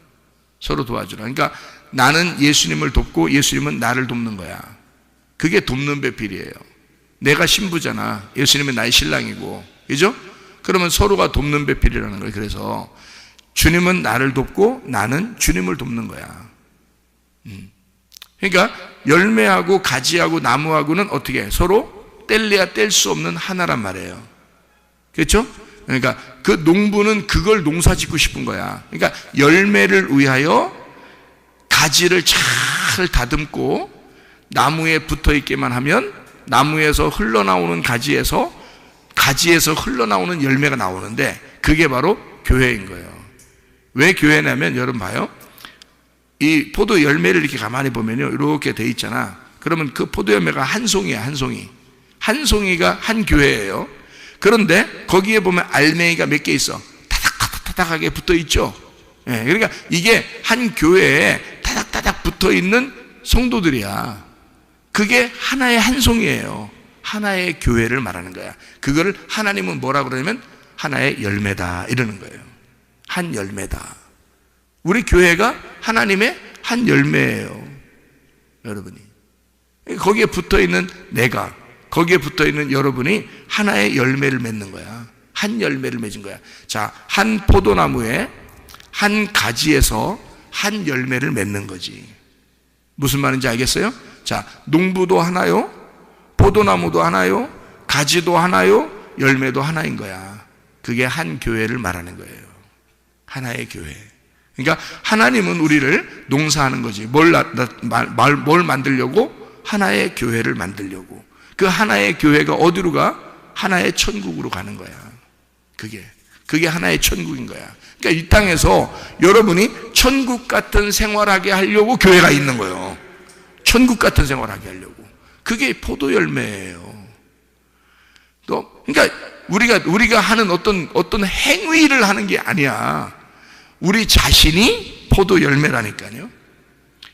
서로 도와주라. 그러니까 나는 예수님을 돕고 예수님은 나를 돕는 거야. 그게 돕는 배필이에요. 내가 신부잖아. 예수님은 나의 신랑이고, 그죠? 그러면 서로가 돕는 배필이라는 거예요. 그래서 주님은 나를 돕고 나는 주님을 돕는 거야. 그러니까 열매하고 가지하고 나무하고는 어떻게 해? 서로 뗄래야 뗄 수 없는 하나란 말이에요. 그렇죠? 그러니까 그 농부는 그걸 농사 짓고 싶은 거야. 그러니까 열매를 위하여 가지를 잘 다듬고 나무에 붙어 있게만 하면 나무에서 흘러나오는 가지에서 흘러나오는 열매가 나오는데, 그게 바로 교회인 거예요. 왜 교회냐면, 여러분 봐요. 이 포도 열매를 이렇게 가만히 보면요, 이렇게 돼 있잖아. 그러면 그 포도 열매가 한 송이야, 한 송이. 한 송이가 한 교회예요. 그런데 거기에 보면 알맹이가 몇 개 있어. 타닥타닥하게 붙어 있죠. 예, 그러니까 이게 한 교회에 타닥타닥 붙어 있는 성도들이야. 그게 하나의 한 송이에요. 하나의 교회를 말하는 거야. 그거를 하나님은 뭐라고 그러냐면 하나의 열매다 이러는 거예요. 한 열매다. 우리 교회가 하나님의 한 열매예요, 여러분이. 거기에 붙어 있는 내가, 거기에 붙어 있는 여러분이 하나의 열매를 맺는 거야. 한 열매를 맺은 거야. 자, 한 포도나무에 한 가지에서 한 열매를 맺는 거지. 무슨 말인지 알겠어요? 자, 농부도 하나요, 포도나무도 하나요, 가지도 하나요, 열매도 하나인 거야. 그게 한 교회를 말하는 거예요. 하나의 교회. 그러니까 하나님은 우리를 농사하는 거지. 뭘 만들려고? 하나의 교회를 만들려고. 그 하나의 교회가 어디로 가? 하나의 천국으로 가는 거야. 그게 하나의 천국인 거야. 그러니까 이 땅에서 여러분이 천국 같은 생활하게 하려고 교회가 있는 거예요. 천국 같은 생활하게 하려고. 그게 포도 열매예요. 또, 그러니까 우리가 하는 어떤 행위를 하는 게 아니야. 우리 자신이 포도 열매라니까요.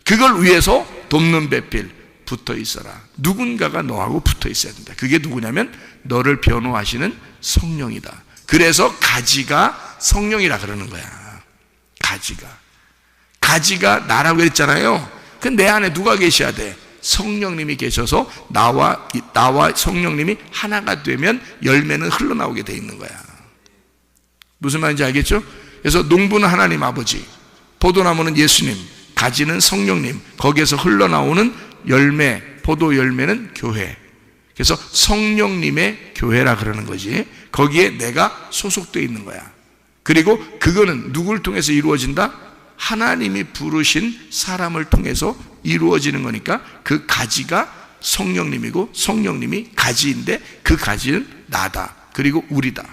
그걸 위해서 돕는 배필 붙어 있어라. 누군가가 너하고 붙어 있어야 된다. 그게 누구냐면 너를 변호하시는 성령이다. 그래서 가지가 성령이라 그러는 거야. 가지가 나라고 했잖아요. 그 내 안에 누가 계셔야 돼? 성령님이 계셔서 나와 성령님이 하나가 되면 열매는 흘러나오게 돼 있는 거야. 무슨 말인지 알겠죠? 그래서 농부는 하나님 아버지, 포도나무는 예수님, 가지는 성령님, 거기에서 흘러나오는 열매, 포도 열매는 교회. 그래서 성령님의 교회라 그러는 거지. 거기에 내가 소속되어 있는 거야. 그리고 그거는 누굴 통해서 이루어진다? 하나님이 부르신 사람을 통해서 이루어지는 거니까 그 가지가 성령님이고 성령님이 가지인데 그 가지는 나다. 그리고 우리다.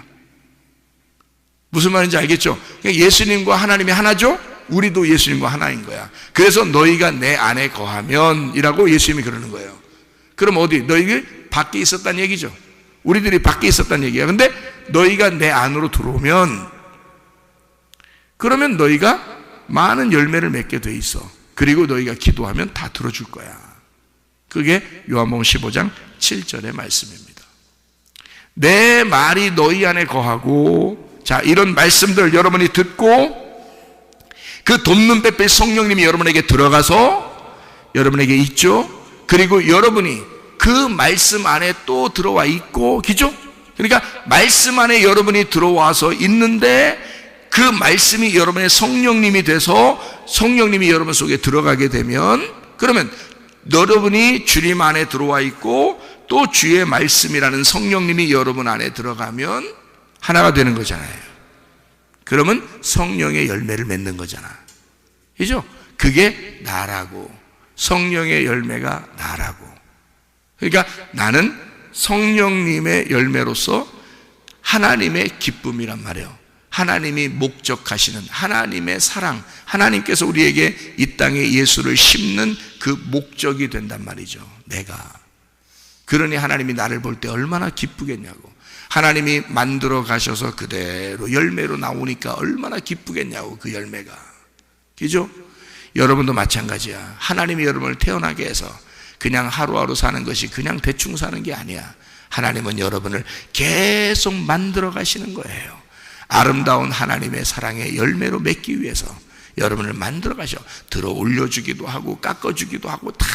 무슨 말인지 알겠죠? 예수님과 하나님이 하나죠? 우리도 예수님과 하나인 거야. 그래서 너희가 내 안에 거하면 이라고 예수님이 그러는 거예요. 그럼 어디? 너희가 밖에 있었다는 얘기죠. 우리들이 밖에 있었다는 얘기야. 근데 너희가 내 안으로 들어오면, 그러면 너희가 많은 열매를 맺게 돼 있어. 그리고 너희가 기도하면 다 들어줄 거야. 그게 요한복음 15장 7절의 말씀입니다. 내 말이 너희 안에 거하고, 자, 이런 말씀들 여러분이 듣고 그 돕는 배필 성령님이 여러분에게 들어가서 여러분에게 있죠. 그리고 여러분이 그 말씀 안에 또 들어와 있고, 그죠? 그러니까 말씀 안에 여러분이 들어와서 있는데 그 말씀이 여러분의 성령님이 돼서 성령님이 여러분 속에 들어가게 되면, 그러면 여러분이 주님 안에 들어와 있고 또 주의 말씀이라는 성령님이 여러분 안에 들어가면 하나가 되는 거잖아요. 그러면 성령의 열매를 맺는 거잖아. 그죠? 그게 나라고. 성령의 열매가 나라고. 그러니까 나는 성령님의 열매로서 하나님의 기쁨이란 말이에요. 하나님이 목적하시는 하나님의 사랑, 하나님께서 우리에게 이 땅에 예수를 심는 그 목적이 된단 말이죠. 내가. 그러니 하나님이 나를 볼 때 얼마나 기쁘겠냐고. 하나님이 만들어 가셔서 그대로 열매로 나오니까 얼마나 기쁘겠냐고. 그 열매가. 그죠? 여러분도 마찬가지야. 하나님이 여러분을 태어나게 해서 그냥 하루하루 사는 것이 그냥 대충 사는 게 아니야. 하나님은 여러분을 계속 만들어 가시는 거예요. 아름다운 하나님의 사랑의 열매로 맺기 위해서 여러분을 만들어 가셔. 들어 올려주기도 하고 깎아주기도 하고 다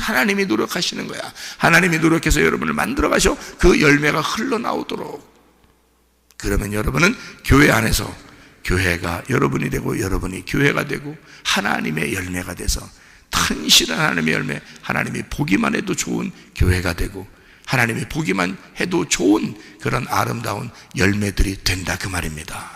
하나님이 노력하시는 거야. 하나님이 노력해서 여러분을 만들어 가셔. 그 열매가 흘러나오도록. 그러면 여러분은 교회 안에서 교회가 여러분이 되고 여러분이 교회가 되고 하나님의 열매가 돼서 튼실한 하나님의 열매, 하나님이 보기만 해도 좋은 교회가 되고 하나님이 보기만 해도 좋은 그런 아름다운 열매들이 된다 그 말입니다.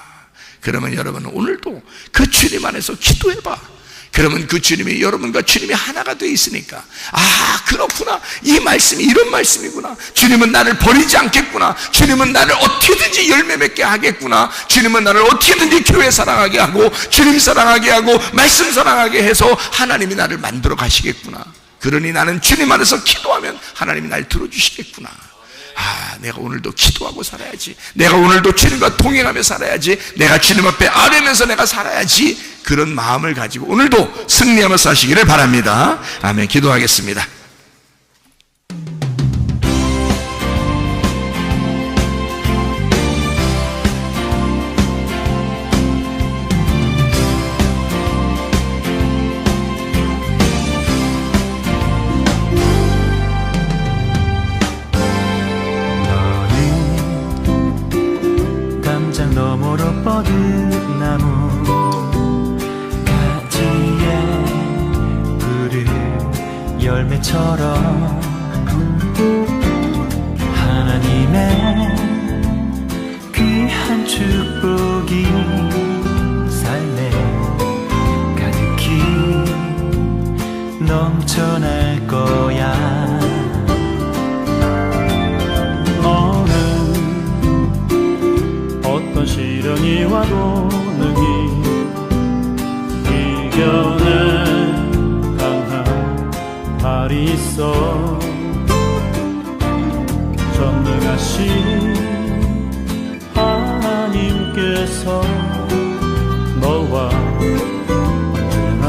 그러면 여러분은 오늘도 그 주님 안에서 기도해봐. 그러면 그 주님이 여러분과 주님이 하나가 되어 있으니까 아 그렇구나, 이 말씀이 이런 말씀이구나, 주님은 나를 버리지 않겠구나, 주님은 나를 어떻게든지 열매 맺게 하겠구나, 주님은 나를 어떻게든지 교회 사랑하게 하고 주님 사랑하게 하고 말씀 사랑하게 해서 하나님이 나를 만들어 가시겠구나. 그러니 나는 주님 안에서 기도하면 하나님이 날 들어주시겠구나. 아, 내가 오늘도 기도하고 살아야지. 내가 오늘도 주님과 동행하며 살아야지. 내가 주님 앞에 아뢰면서 내가 살아야지. 그런 마음을 가지고 오늘도 승리하며 사시기를 바랍니다. 아멘. 기도하겠습니다. 너머로 뻗은 나무 가지에 푸른 열매처럼 하나님의 귀한 축복이 삶에 가득히 넘쳐날 거야. 어떤 시련이 와도 능히 이겨낸 강한 발이 있어. 전능하신 하나님께서 너와 언제나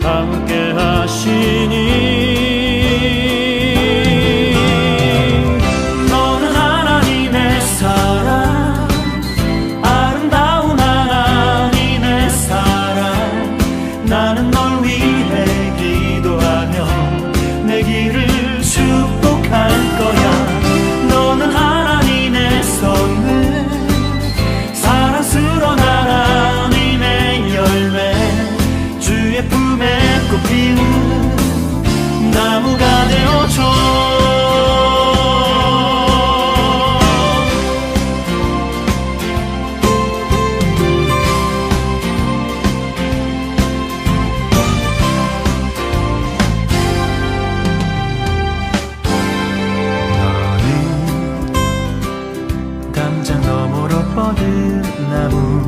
함께 하시니 꽃피는 나무가 되어줘. 너는 담장 너머로 뻗은 나무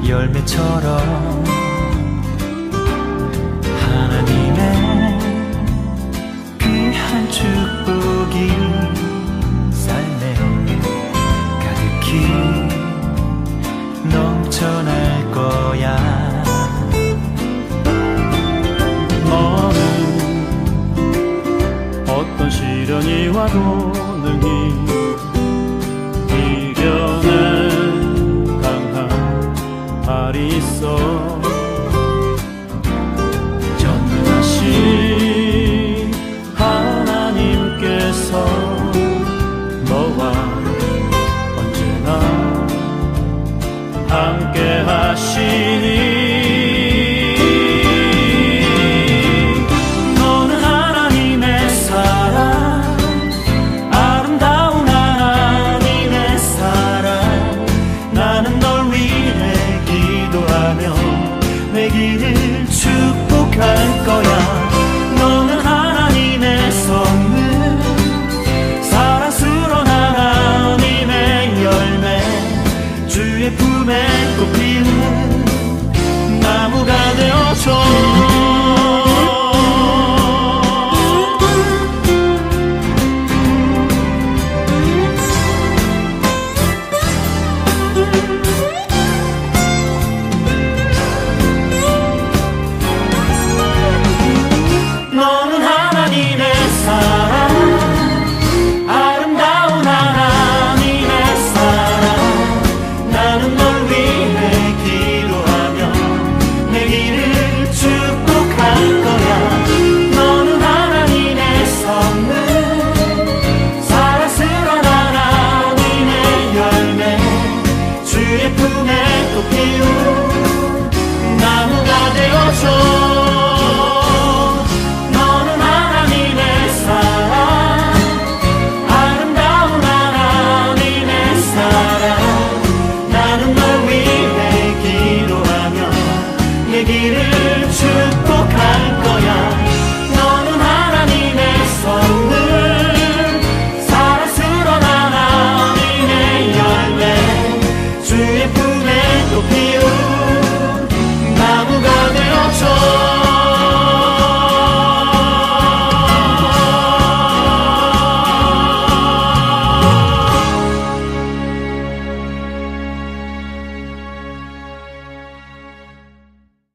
열매처럼 하나님의 귀한 축복이 삶에 가득히 넘쳐날 거야. 너는 어떤 시련이 와도 능히 이겨낸 발이 있어.